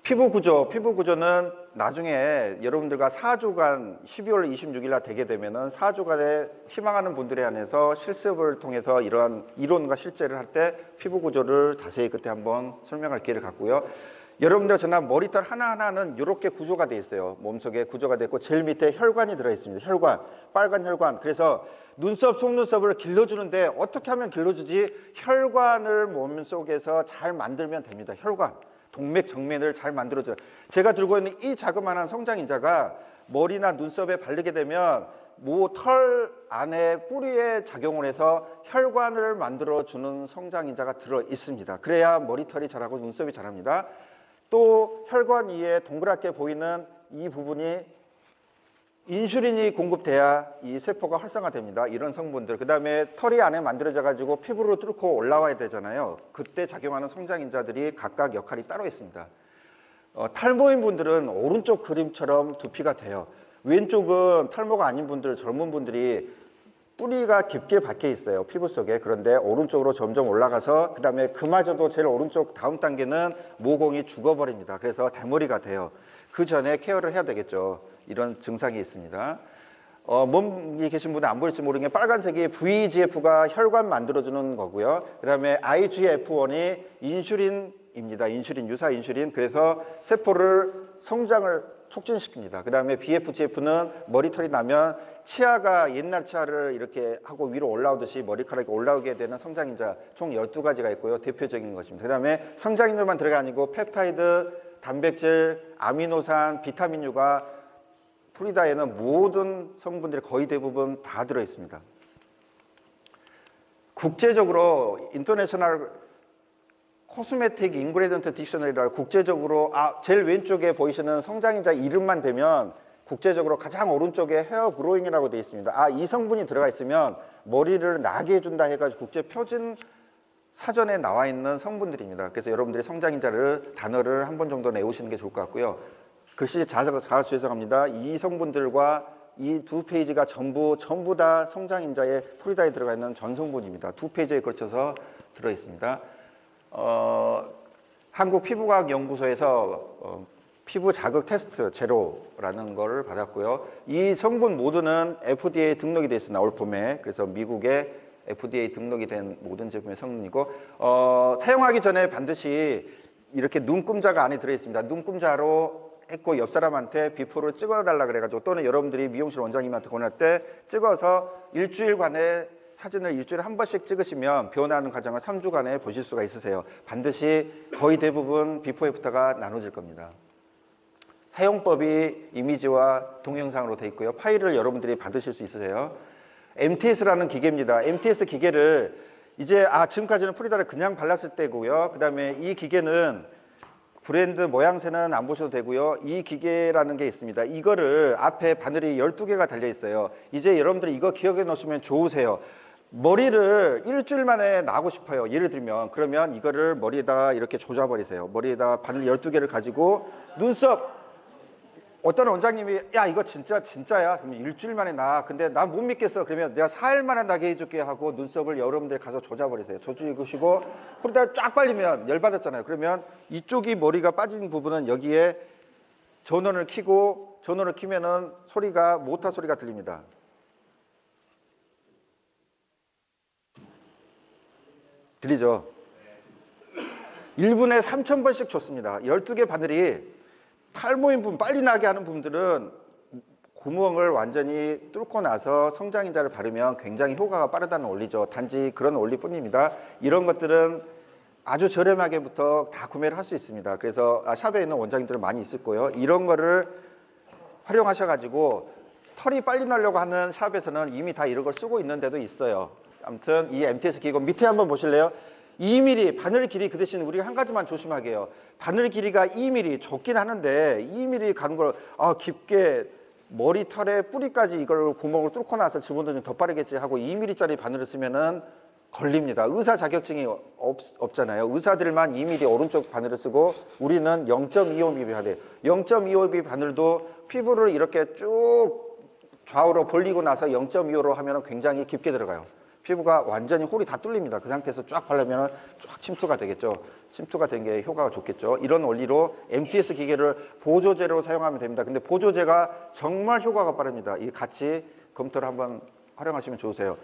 A: 피부 구조는 나중에 여러분들과 4주간 12월 26일 날 되게 되면은 4주간에 희망하는 분들에 한해서 실습을 통해서 이러한 이론과 실제를 할 때 피부 구조를 자세히 그때 한번 설명할 기회를 갖고요. 여러분들 지난 머리털 하나하나는 이렇게 구조가 되어 있어요. 몸속에 구조가 되어 있고 제일 밑에 혈관이 들어 있습니다. 혈관, 빨간 혈관. 그래서 눈썹, 속눈썹을 길러주는데 어떻게 하면 길러주지? 혈관을 몸속에서 잘 만들면 됩니다. 혈관. 동맥 정맥을 잘 만들어줘요. 제가 들고 있는 이 자그마한 성장인자가 머리나 눈썹에 바르게 되면 털 안에 뿌리에 작용을 해서 혈관을 만들어주는 성장인자가 들어 있습니다. 그래야 머리털이 자라고 눈썹이 자랍니다. 또 혈관 위에 동그랗게 보이는 이 부분이 인슐린이 공급돼야 이 세포가 활성화됩니다. 이런 성분들. 그 다음에 털이 안에 만들어져 가지고 피부로 뚫고 올라와야 되잖아요. 그때 작용하는 성장인자들이 각각 역할이 따로 있습니다. 탈모인 분들은 오른쪽 그림처럼 두피가 돼요. 왼쪽은 탈모가 아닌 분들, 젊은 분들이 뿌리가 깊게 박혀 있어요. 피부 속에. 그런데 오른쪽으로 점점 올라가서 그 다음에 그마저도 제일 오른쪽 다음 단계는 모공이 죽어버립니다. 그래서 대머리가 돼요. 그 전에 케어를 해야 되겠죠. 이런 증상이 있습니다. 몸에 계신 분은 안 보일지 모르겠는데 빨간색이 VEGF가 혈관 만들어주는 거고요. 그 다음에 IGF-1이 인슐린입니다. 인슐린, 유사 인슐린. 그래서 세포를 성장을 촉진시킵니다. 그 다음에 BFGF는 머리털이 나면 치아가 옛날 치아를 이렇게 하고 위로 올라오듯이 머리카락이 올라오게 되는 성장인자 총 12가지가 있고요. 대표적인 것입니다. 그 다음에 성장인자만 들어가 아니고 펩타이드, 단백질, 아미노산, 비타민유가 프리다에는 모든 성분들이 거의 대부분 다 들어있습니다. 국제적으로 인터내셔널 코스메틱 인그레디언트 딕셔너리라고 국제적으로 제일 왼쪽에 보이시는 성장인자 이름만 되면 국제적으로 가장 오른쪽에 헤어 그로잉이라고 되어 있습니다. 이 성분이 들어가 있으면 머리를 나게 해준다 해가지고 국제 표준 사전에 나와 있는 성분들입니다. 그래서 여러분들이 성장인자를 단어를 한 번 정도 외우시는 게 좋을 것 같고요. 글씨 자주 죄송합니다. 이 성분들과 이 두 페이지가 전부 다 성장인자의 프리다에 들어가 있는 전성분입니다. 두 페이지에 걸쳐서 들어 있습니다. 한국피부과학연구소에서 피부 자극 테스트 제로라는 거를 받았고요. 이 성분 모두는 FDA 등록이 되어 있습니다. 올 봄에. 그래서 미국에 FDA 등록이 된 모든 제품의 성분이고 사용하기 전에 반드시 이렇게 눈금자가 안에 들어 있습니다. 눈금자로 했고 옆 사람한테 비포를 찍어달라 그래가지고 또는 여러분들이 미용실 원장님한테 권할 때 찍어서 일주일간의 사진을 일주일에 한 번씩 찍으시면 변화하는 과정을 3주간에 보실 수가 있으세요. 반드시 거의 대부분 비포 애프터가 나눠질 겁니다. 사용법이 이미지와 동영상으로 되어 있고요. 파일을 여러분들이 받으실 수 있으세요. MTS라는 기계입니다. MTS 기계를 이제 지금까지는 프리다를 그냥 발랐을 때고요. 그 다음에 이 기계는 브랜드 모양새는 안 보셔도 되고요. 이 기계라는 게 있습니다. 이거를 앞에 바늘이 12개가 달려 있어요. 이제 여러분들이 이거 기억해 놓으시면 좋으세요. 머리를 일주일 만에 나고 싶어요. 예를 들면 그러면 이거를 머리에다가 이렇게 조져버리세요. 머리에다 바늘 12개를 가지고 눈썹 어떤 원장님이 야 이거 진짜야 그러면 일주일 만에 나 근데 나 못 믿겠어 그러면 내가 4일 만에 나게 해줄게 하고 눈썹을 여러분들 가서 조져버리세요. 조지시고 프리다를 쫙 발리면 열받았잖아요. 그러면 이쪽이 머리가 빠진 부분은 여기에 전원을 켜고 전원을 켜면은 소리가 모터 소리가 들립니다. 들리죠? 1분에 3,000번씩 줬습니다. 12개 바늘이 탈모인 분, 빨리 나게 하는 분들은 구멍을 완전히 뚫고 나서 성장인자를 바르면 굉장히 효과가 빠르다는 원리죠. 단지 그런 원리뿐입니다. 이런 것들은 아주 저렴하게부터 다 구매를 할 수 있습니다. 그래서 샵에 있는 원장님들은 많이 있을 거예요. 이런 거를 활용하셔가지고 털이 빨리 나려고 하는 샵에서는 이미 다 이런 걸 쓰고 있는 데도 있어요. 아무튼 이 MTS 기고 밑에 한번 보실래요? 2mm 바늘 길이 그 대신 우리가 한 가지만 조심하게 해요. 바늘 길이가 2mm 좁긴 하는데 2mm 가는 걸 깊게 머리털에 뿌리까지 이걸 구멍을 뚫고 나서 집어넣으면 더 빠르겠지 하고 2mm짜리 바늘을 쓰면은 걸립니다. 의사 자격증이 없잖아요. 의사들만 2mm 오른쪽 바늘을 쓰고 우리는 0.25mm 바늘. 0.25mm 바늘도 피부를 이렇게 쭉 좌우로 벌리고 나서 0.25로 하면 굉장히 깊게 들어가요. 피부가 완전히 홀이 다 뚫립니다. 그 상태에서 쫙 바르면 쫙 침투가 되겠죠. 침투가 된 게 효과가 좋겠죠. 이런 원리로 MTS 기계를 보조제로 사용하면 됩니다. 근데 보조제가 정말 효과가 빠릅니다. 이 같이 검토를 한번 활용하시면 좋으세요.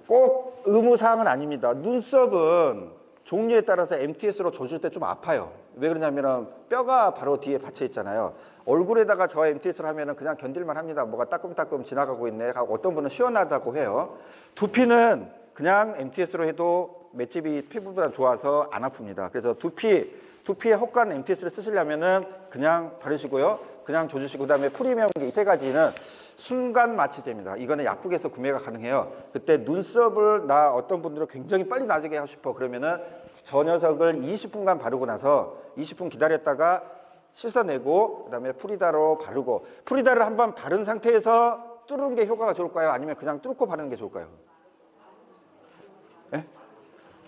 A: 꼭 의무사항은 아닙니다. 눈썹은 종류에 따라서 MTS로 조질 때 좀 아파요. 왜 그러냐면 뼈가 바로 뒤에 받쳐 있잖아요. 얼굴에다가 저 MTS를 하면 그냥 견딜만 합니다. 뭐가 따끔따끔 지나가고 있네 하고 어떤 분은 시원하다고 해요. 두피는 그냥 MTS로 해도 맷집이 피부보다 좋아서 안 아픕니다. 그래서 두피에 혹한 MTS를 쓰시려면은 그냥 바르시고요. 그냥 조주시고 그다음에 프리미엄 이 세 가지는 순간 마취제입니다. 이거는 약국에서 구매가 가능해요. 그때 눈썹을 어떤 분들은 굉장히 빨리 나지게 하고 싶어 그러면은 저 녀석을 20분간 바르고 나서 20분 기다렸다가 씻어내고 그다음에 프리다로 바르고 프리다를 한번 바른 상태에서 뚫는 게 효과가 좋을까요? 아니면 그냥 뚫고 바르는 게 좋을까요? 네?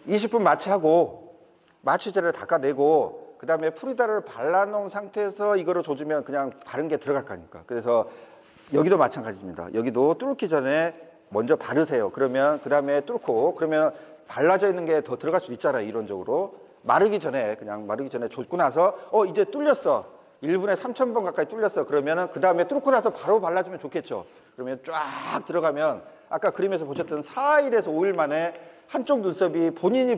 A: 20분 마취하고 마취제를 닦아내고 그 다음에 프리다를 발라놓은 상태에서 이거를 조주면 그냥 바른 게 들어갈 거니까. 그래서 여기도 마찬가지입니다. 여기도 뚫기 전에 먼저 바르세요. 그러면 그 다음에 뚫고 그러면 발라져 있는 게 더 들어갈 수 있잖아요. 이론적으로. 마르기 전에 줬고 나서 이제 뚫렸어. 1분에 3,000번 가까이 뚫렸어. 그러면은 그 다음에 뚫고 나서 바로 발라주면 좋겠죠. 그러면 쫙 들어가면 아까 그림에서 보셨던 4일에서 5일 만에 한쪽 눈썹이 본인이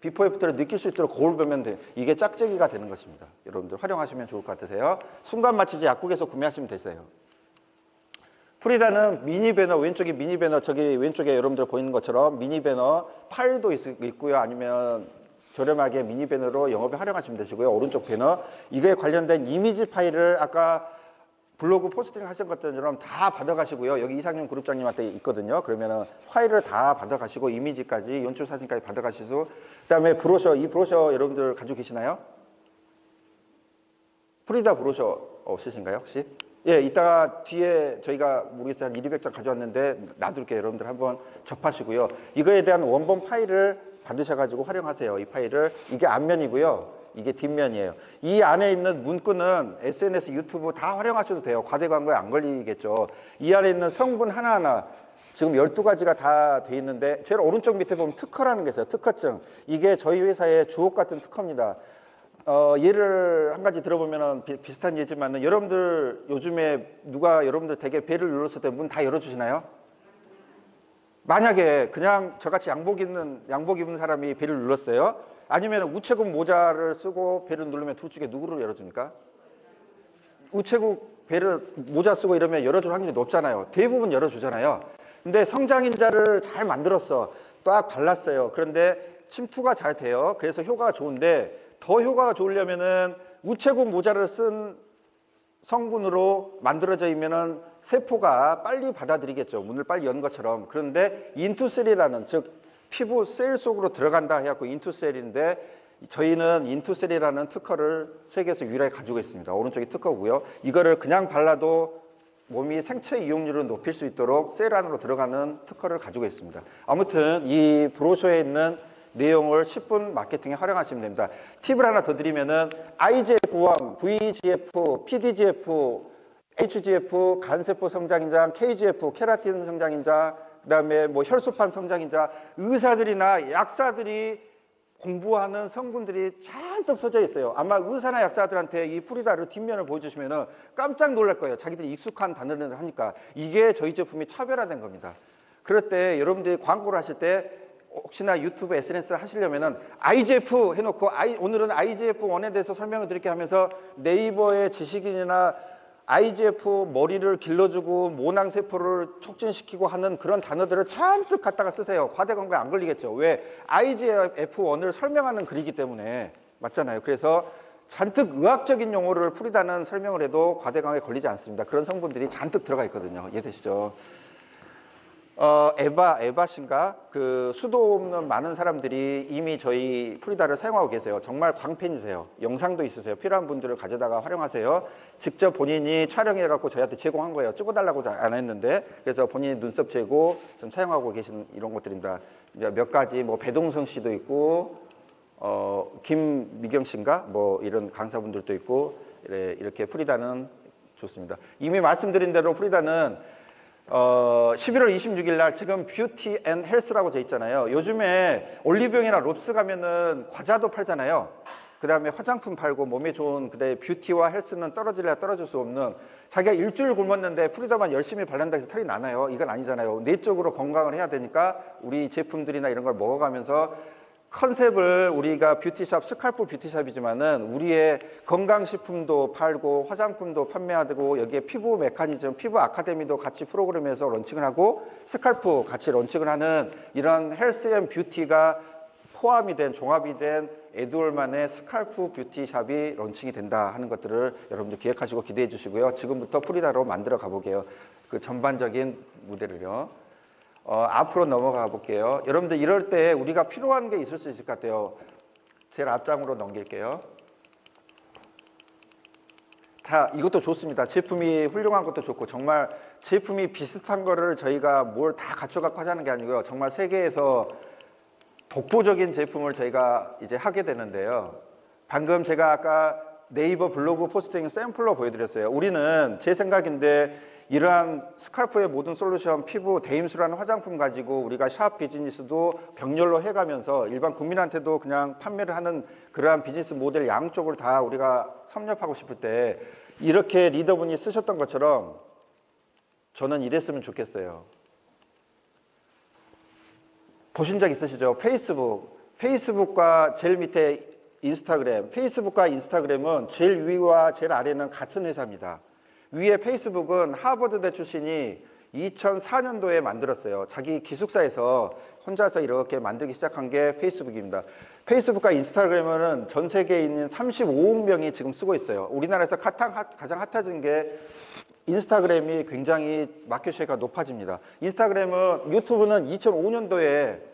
A: 비포 애프터를 느낄 수 있도록 거울 보면 돼. 이게 짝짝이가 되는 것입니다. 여러분들 활용하시면 좋을 것 같으세요. 순간 마취제 약국에서 구매하시면 되세요. 프리다는 미니 배너, 왼쪽에 미니 배너, 저기 왼쪽에 여러분들 보이는 것처럼 미니 배너 파일도 있고요. 아니면 저렴하게 미니 배너로 영업에 활용하시면 되시고요. 오른쪽 배너, 이거에 관련된 이미지 파일을 아까 블로그 포스팅 하신 것처럼 다 받아가시고요. 여기 이상윤 그룹장님한테 있거든요. 그러면은 파일을 다 받아가시고 이미지까지 연출 사진까지 받아가시고 그다음에 브로셔, 이 브로셔 여러분들 가지고 계시나요? 프리다 브로셔 없으신가요 혹시? 예, 이따가 뒤에 저희가 모르겠어요. 한 200장 가져왔는데 놔둘게요. 여러분들 한번 접하시고요. 이거에 대한 원본 파일을 받으셔가지고 활용하세요. 이 파일을. 이게 앞면이고요. 이게 뒷면이에요. 이 안에 있는 문구는 SNS, 유튜브 다 활용하셔도 돼요. 과대 광고에 안 걸리겠죠. 이 안에 있는 성분 하나하나 지금 12가지가 다 돼 있는데 제일 오른쪽 밑에 보면 특허라는 게 있어요. 특허증. 이게 저희 회사의 주옥 같은 특허입니다. 예를 한 가지 들어보면 비슷한 예지만 여러분들 요즘에 여러분들 되게 배를 눌렀을 때 문 다 열어주시나요? 만약에 그냥 저같이 양복 입은 사람이 배를 눌렀어요. 아니면 우체국 모자를 쓰고 배를 누르면 둘 중에 누구를 열어줍니까? 우체국 배를 모자 쓰고 이러면 열어줄 확률이 높잖아요. 대부분 열어주잖아요. 근데 성장인자를 잘 만들었어. 딱 발랐어요. 그런데 침투가 잘 돼요. 그래서 효과가 좋은데 더 효과가 좋으려면은 우체국 모자를 쓴 성분으로 만들어져 있면은 세포가 빨리 받아들이겠죠. 문을 빨리 여는 것처럼. 그런데 인투셀이라는 즉 피부 셀 속으로 들어간다 해갖고 인투셀인데 저희는 인투셀이라는 특허를 세계에서 유일하게 가지고 있습니다. 오른쪽이 특허고요. 이거를 그냥 발라도 몸이 생체 이용률을 높일 수 있도록 셀 안으로 들어가는 특허를 가지고 있습니다. 아무튼 이 브로셔에 있는 내용을 10분 마케팅에 활용하시면 됩니다. 팁을 하나 더 드리면은 IGF-1, VEGF, PDGF, HGF, 간세포 성장인자, KGF, 케라틴 성장인자, 그다음에 혈소판 성장인자, 의사들이나 약사들이 공부하는 성분들이 잔뜩 써져 있어요. 아마 의사나 약사들한테 이 프리다를 뒷면을 보여주시면 깜짝 놀랄 거예요. 자기들이 익숙한 단어를 하니까. 이게 저희 제품이 차별화된 겁니다. 그럴 때 여러분들이 광고를 하실 때 혹시나 유튜브 SNS 하시려면은 IGF 해놓고 오늘은 IGF-1에 대해서 설명을 드릴게 하면서 네이버의 지식인이나 IGF 머리를 길러주고 모낭세포를 촉진시키고 하는 그런 단어들을 잔뜩 갖다가 쓰세요. 과대 광고에 안 걸리겠죠. 왜? IGF-1을 설명하는 글이기 때문에. 맞잖아요. 그래서 잔뜩 의학적인 용어를 프리다는 설명을 해도 과대광에 걸리지 않습니다. 그런 성분들이 잔뜩 들어가 있거든요. 이해되시죠? 에바신가? 그 수도 없는 많은 사람들이 이미 저희 프리다를 사용하고 계세요. 정말 광팬이세요. 영상도 있으세요. 필요한 분들을 가져다가 활용하세요. 직접 본인이 촬영해갖고 저희한테 제공한 거예요. 찍어달라고 안 했는데. 그래서 본인이 눈썹 재고 좀 사용하고 계신 이런 것들입니다. 이제 몇 가지, 뭐 배동성 씨도 있고, 김미경 씨인가? 뭐 이런 강사분들도 있고, 이렇게 프리다는 좋습니다. 이미 말씀드린 대로 프리다는 11월 26일 날 지금 뷰티 앤 헬스라고 돼 있잖아요. 요즘에 올리브영이나 롭스 가면은 과자도 팔잖아요. 그 다음에 화장품 팔고 몸에 좋은 그다음에 뷰티와 헬스는 떨어질래야 떨어질 수 없는 자기가 일주일 굶었는데 프리다만 열심히 바른다 해서 털이 나나요? 이건 아니잖아요. 내적으로 건강을 해야 되니까 우리 제품들이나 이런 걸 먹어가면서 컨셉을 우리가 뷰티샵, 스칼프 뷰티샵이지만은 우리의 건강식품도 팔고 화장품도 판매하고 여기에 피부 메커니즘, 피부 아카데미도 같이 프로그램에서 런칭을 하고 스칼프 같이 런칭을 하는 이런 헬스 앤 뷰티가 포함이 된 종합이 된 에듀얼만의 스칼프 뷰티샵이 런칭이 된다 하는 것들을 여러분들 기획하시고 기대해 주시고요. 지금부터 프리다로 만들어 가보게요. 그 전반적인 무대를요. 앞으로 넘어가 볼게요. 여러분들 이럴 때 우리가 필요한 게 있을 수 있을 것 같아요. 제일 앞장으로 넘길게요. 다 이것도 좋습니다. 제품이 훌륭한 것도 좋고 정말 제품이 비슷한 거를 저희가 뭘 다 갖춰갖고 하자는 게 아니고요. 정말 세계에서 독보적인 제품을 저희가 이제 하게 되는데요. 방금 제가 아까 네이버 블로그 포스팅 샘플로 보여드렸어요. 우리는 제 생각인데 이러한 스칼프의 모든 솔루션, 피부, 대임수라는 화장품 가지고 우리가 샵 비즈니스도 병렬로 해가면서 일반 국민한테도 그냥 판매를 하는 그러한 비즈니스 모델 양쪽을 다 우리가 섭렵하고 싶을 때 이렇게 리더분이 쓰셨던 것처럼 저는 이랬으면 좋겠어요. 보신 적 있으시죠? 페이스북과 제일 밑에 인스타그램. 페이스북과 인스타그램은 제일 위와 제일 아래는 같은 회사입니다. 위에 페이스북은 하버드대 출신이 2004년도에 만들었어요. 자기 기숙사에서 혼자서 이렇게 만들기 시작한 게 페이스북입니다. 페이스북과 인스타그램은 전 세계에 있는 35억 명이 지금 쓰고 있어요. 우리나라에서 가장 핫해진 게 인스타그램이 굉장히 마켓 쉐어가 높아집니다. 유튜브는 2005년도에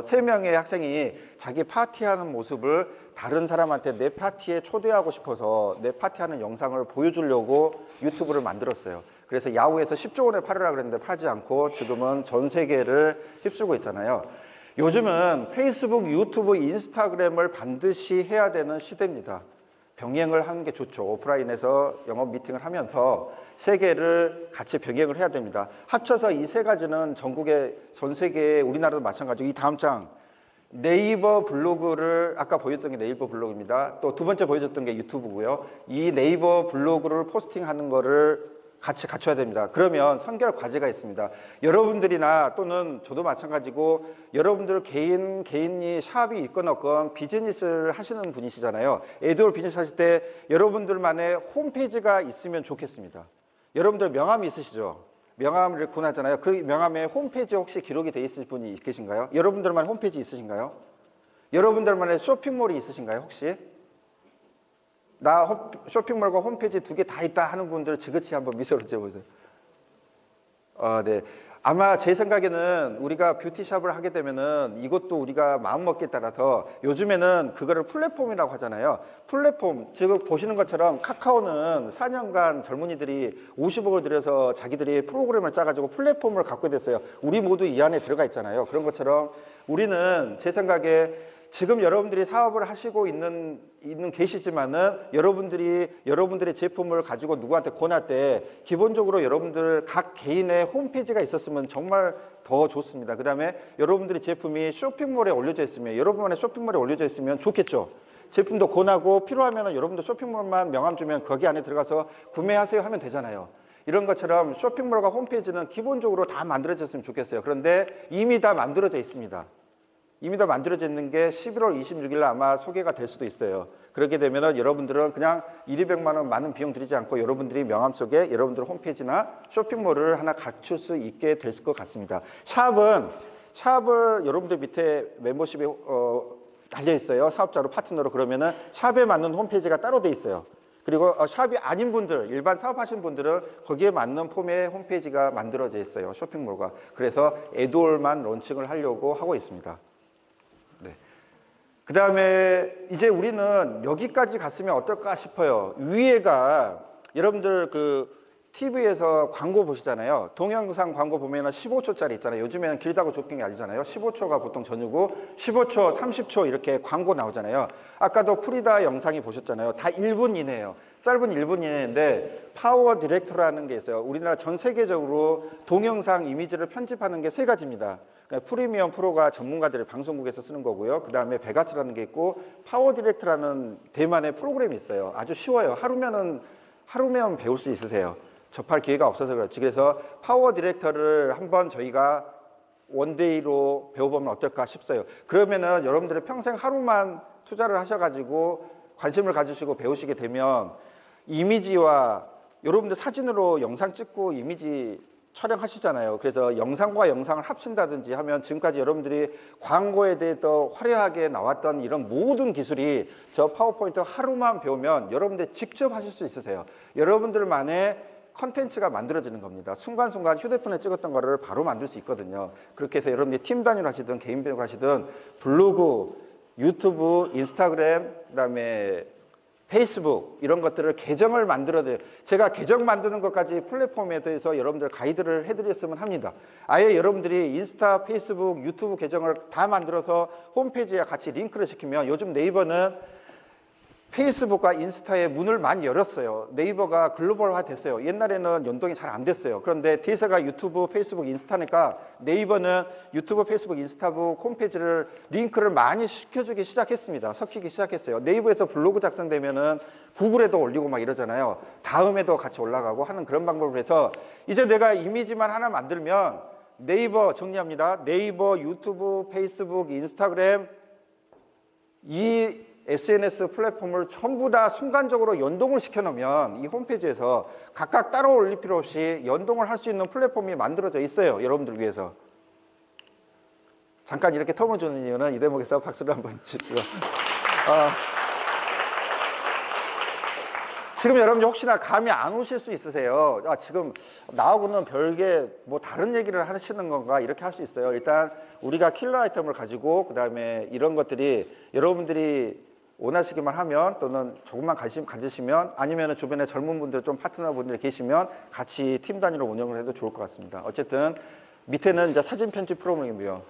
A: 3명의 학생이 자기 파티하는 모습을 다른 사람한테 내 파티에 초대하고 싶어서 내 파티하는 영상을 보여주려고 유튜브를 만들었어요. 그래서 야후에서 10조 원에 팔으라 그랬는데 팔지 않고 지금은 전 세계를 휩쓸고 있잖아요. 요즘은 페이스북, 유튜브, 인스타그램을 반드시 해야 되는 시대입니다. 병행을 하는 게 좋죠. 오프라인에서 영업 미팅을 하면서 세 개를 같이 병행을 해야 됩니다. 합쳐서 이 세 가지는 전국에 전 세계에 우리나라도 마찬가지고 이 다음 장 네이버 블로그를 아까 보여줬던 게 네이버 블로그입니다. 또 두 번째 보여줬던 게 유튜브고요. 이 네이버 블로그를 포스팅하는 거를 같이 갖춰야 됩니다. 그러면 선결 과제가 있습니다. 여러분들이나 또는 저도 마찬가지고 여러분들 개인이 샵이 있건 없건 비즈니스를 하시는 분이시잖아요. 에듀얼 비즈니스 하실 때 여러분들만의 홈페이지가 있으면 좋겠습니다. 여러분들 명함이 있으시죠? 명함을 구하잖아요. 그 명함에 홈페이지 혹시 기록이 돼 있을 분이 계신가요? 여러분들만 홈페이지 있으신가요? 여러분들만의 쇼핑몰이 있으신가요? 혹시? 나 쇼핑몰과 홈페이지 두 개 다 있다 하는 분들 지그치 한번 미소를 지어보세요. 네. 아마 제 생각에는 우리가 뷰티샵을 하게 되면은 이것도 우리가 마음먹기에 따라서 요즘에는 그거를 플랫폼이라고 하잖아요. 플랫폼, 지금 보시는 것처럼 카카오는 4년간 젊은이들이 50억을 들여서 자기들이 프로그램을 짜가지고 플랫폼을 갖고 됐어요. 우리 모두 이 안에 들어가 있잖아요. 그런 것처럼 우리는 제 생각에 지금 여러분들이 사업을 하시고 있는 계시지만은 여러분들의 제품을 가지고 누구한테 권할 때 기본적으로 여러분들 각 개인의 홈페이지가 있었으면 정말 더 좋습니다. 그 다음에 여러분들의 제품이 쇼핑몰에 올려져 있으면 여러분만의 쇼핑몰에 올려져 있으면 좋겠죠. 제품도 권하고 필요하면 여러분들 쇼핑몰만 명함 주면 거기 안에 들어가서 구매하세요 하면 되잖아요. 이런 것처럼 쇼핑몰과 홈페이지는 기본적으로 다 만들어졌으면 좋겠어요. 그런데 이미 다 만들어져 있습니다. 이미 다 만들어져 있는 게 11월 26일 아마 소개가 될 수도 있어요. 그렇게 되면은 여러분들은 그냥 200만 원 많은 비용 들이지 않고 여러분들이 명함 속에 여러분들 홈페이지나 쇼핑몰을 하나 갖출 수 있게 될 것 같습니다. 샵을 여러분들 밑에 멤버십에 달려 있어요. 사업자로 파트너로. 그러면은 샵에 맞는 홈페이지가 따로 돼 있어요. 그리고 샵이 아닌 분들, 일반 사업하시는 분들은 거기에 맞는 폼의 홈페이지가 만들어져 있어요. 쇼핑몰과. 그래서 에드올만 론칭을 하려고 하고 있습니다. 네. 그 다음에 이제 우리는 여기까지 갔으면 어떨까 싶어요. 위에가 여러분들 그 TV에서 광고 보시잖아요. 동영상 광고 보면은 15초짜리 있잖아요. 요즘에는 길다고 좁은 게 아니잖아요. 15초가 보통 전후고 15초, 30초 이렇게 광고 나오잖아요. 아까도 프리다 영상이 보셨잖아요. 다 1분 이내예요. 짧은 1분 이내인데 파워 디렉터라는 게 있어요. 우리나라 전 세계적으로 동영상 이미지를 편집하는 게 세 가지입니다. 그러니까 프리미엄 프로가 전문가들이 방송국에서 쓰는 거고요. 그 다음에 베가스라는 게 있고 파워 디렉터라는 대만의 프로그램이 있어요. 아주 쉬워요. 하루면 배울 수 있으세요. 접할 기회가 없어서 그렇지. 그래서 파워 디렉터를 한번 저희가 원데이로 배워보면 어떨까 싶어요. 그러면은 여러분들의 평생 하루만 투자를 하셔가지고 관심을 가지시고 배우시게 되면 이미지와 여러분들 사진으로 영상 찍고 이미지 촬영하시잖아요. 그래서 영상과 영상을 합친다든지 하면 지금까지 여러분들이 광고에 대해 더 화려하게 나왔던 이런 모든 기술이 저 파워포인트 하루만 배우면 여러분들 직접 하실 수 있으세요. 여러분들만의 컨텐츠가 만들어지는 겁니다. 순간순간 휴대폰에 찍었던 거를 바로 만들 수 있거든요. 그렇게 해서 여러분들이 팀 단위로 하시든 개인 배우로 하시든 블로그, 유튜브, 인스타그램, 그다음에 페이스북 이런 것들을 계정을 만들어드려요. 제가 계정 만드는 것까지 플랫폼에 대해서 여러분들 가이드를 해드렸으면 합니다. 아예 여러분들이 인스타, 페이스북, 유튜브 계정을 다 만들어서 홈페이지에 같이 링크를 시키면 요즘 네이버는 페이스북과 인스타에 문을 많이 열었어요. 네이버가 글로벌화 됐어요. 옛날에는 연동이 잘 안 됐어요. 그런데 대세가 유튜브, 페이스북, 인스타니까 네이버는 유튜브, 페이스북, 인스타북 홈페이지를 링크를 많이 시켜주기 시작했습니다. 섞이기 시작했어요. 네이버에서 블로그 작성되면은 구글에도 올리고 막 이러잖아요. 다음에도 같이 올라가고 하는 그런 방법을 해서 이제 내가 이미지만 하나 만들면 네이버 정리합니다. 네이버, 유튜브, 페이스북, 인스타그램 이 SNS 플랫폼을 전부 다 순간적으로 연동을 시켜놓으면 이 홈페이지에서 각각 따로 올릴 필요 없이 연동을 할 수 있는 플랫폼이 만들어져 있어요. 여러분들 위해서. 잠깐 이렇게 텀을 주는 이유는 이 대목에서 박수를 한번 주시죠. 지금 여러분들 혹시나 감이 안 오실 수 있으세요. 지금 나하고는 별개 뭐 다른 얘기를 하시는 건가 이렇게 할 수 있어요. 일단 우리가 킬러 아이템을 가지고 그 다음에 이런 것들이 여러분들이 원하시기만 하면 또는 조금만 관심 가지시면 아니면 주변에 젊은 분들 좀 파트너분들이 계시면 같이 팀 단위로 운영을 해도 좋을 것 같습니다. 어쨌든 밑에는 이제 사진 편집 프로그램이고요.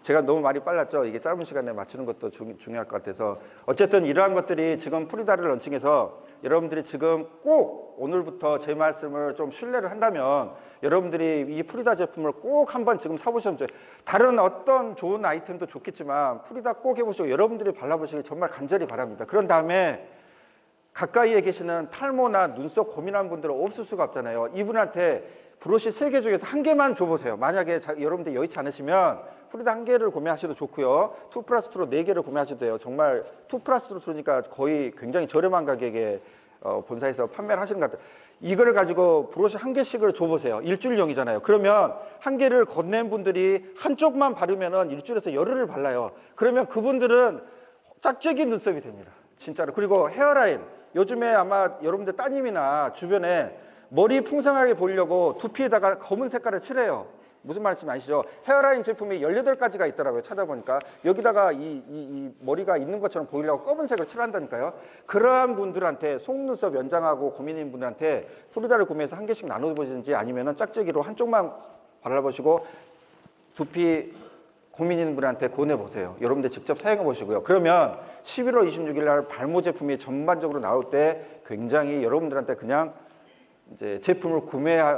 A: 제가 너무 말이 빨랐죠. 이게 짧은 시간에 맞추는 것도 중요할 것 같아서 어쨌든 이러한 것들이 지금 프리다를 런칭해서 여러분들이 지금 꼭 오늘부터 제 말씀을 좀 신뢰를 한다면 여러분들이 이 프리다 제품을 꼭 한번 지금 사보시면 좋아요. 다른 어떤 좋은 아이템도 좋겠지만 프리다 꼭 해보시고 여러분들이 발라보시길 정말 간절히 바랍니다. 그런 다음에 가까이에 계시는 탈모나 눈썹 고민하는 분들은 없을 수가 없잖아요. 이분한테 브러쉬 3개 중에서 한 개만 줘보세요. 만약에 여러분들이 여의치 않으시면 프리다 한 개를 구매하셔도 좋고요. 2+2로 4개를 구매하셔도 돼요. 정말 2+2로니까 거의 굉장히 저렴한 가격에 본사에서 판매를 하시는 것 같아요. 이걸 가지고 브러쉬 한 개씩을 줘보세요. 일주일용이잖아요. 그러면 한 개를 건넨 분들이 한쪽만 바르면은 일주일에서 열흘을 발라요. 그러면 그분들은 짝짝이 눈썹이 됩니다. 진짜로. 그리고 헤어라인. 요즘에 아마 여러분들 따님이나 주변에 머리 풍성하게 보이려고 두피에다가 검은 색깔을 칠해요. 무슨 말씀이 아시죠? 헤어라인 제품이 18가지가 있더라고요. 찾아보니까. 여기다가 이 머리가 있는 것처럼 보이려고 검은색을 칠한다니까요. 그러한 분들한테 속눈썹 연장하고 고민인 분들한테 프리다를 구매해서 한 개씩 나눠보시든지 아니면 짝짝이로 한쪽만 발라보시고 두피 고민인 분한테 권해보세요. 여러분들 직접 사용해보시고요. 그러면 11월 26일 날 발모 제품이 전반적으로 나올 때 굉장히 여러분들한테 그냥 이제 제품을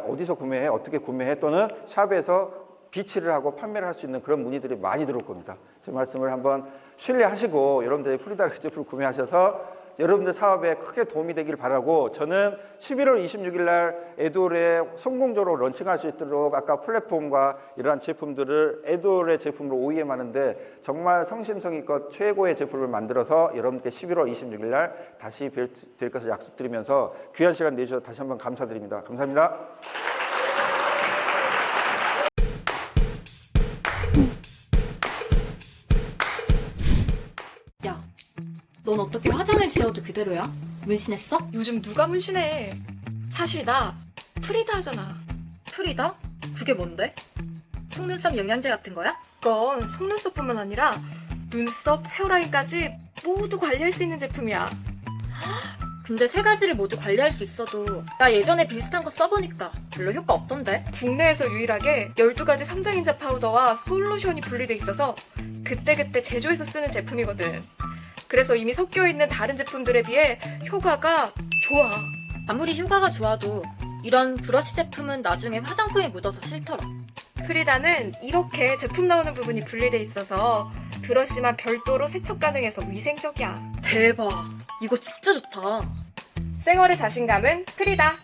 A: 어디서 구매해, 어떻게 구매해 또는 샵에서 비치를 하고 판매를 할 수 있는 그런 문의들이 많이 들어올 겁니다. 제 말씀을 한번 신뢰하시고 여러분들이 프리다 제품을 구매하셔서 여러분들 사업에 크게 도움이 되길 바라고 저는 11월 26일 날 에드올에 성공적으로 런칭할 수 있도록 아까 플랫폼과 이러한 제품들을 에드올의 제품으로 OEM 하는데 정말 성심성의껏 최고의 제품을 만들어서 여러분께 11월 26일 날 다시 뵐 것을 약속드리면서 귀한 시간 내주셔서 다시 한번 감사드립니다. 감사합니다.
D: 넌 어떻게 화장을 지워도 그대로야? 문신했어?
E: 요즘 누가 문신해? 사실 나 프리다 하잖아.
D: 프리다? 그게 뭔데? 속눈썹 영양제 같은 거야?
E: 그건 속눈썹뿐만 아니라 눈썹, 헤어라인까지 모두 관리할 수 있는 제품이야.
D: 근데 세 가지를 모두 관리할 수 있어도 나 예전에 비슷한 거 써보니까 별로 효과 없던데?
E: 국내에서 유일하게 12가지 성장인자 파우더와 솔루션이 분리돼 있어서 그때그때 제조해서 쓰는 제품이거든. 그래서 이미 섞여 있는 다른 제품들에 비해 효과가 좋아.
D: 아무리 효과가 좋아도 이런 브러쉬 제품은 나중에 화장품에 묻어서 싫더라.
E: 프리다는 이렇게 제품 나오는 부분이 분리돼 있어서 브러쉬만 별도로 세척 가능해서 위생적이야.
D: 대박. 이거 진짜 좋다.
E: 생얼의 자신감은 프리다.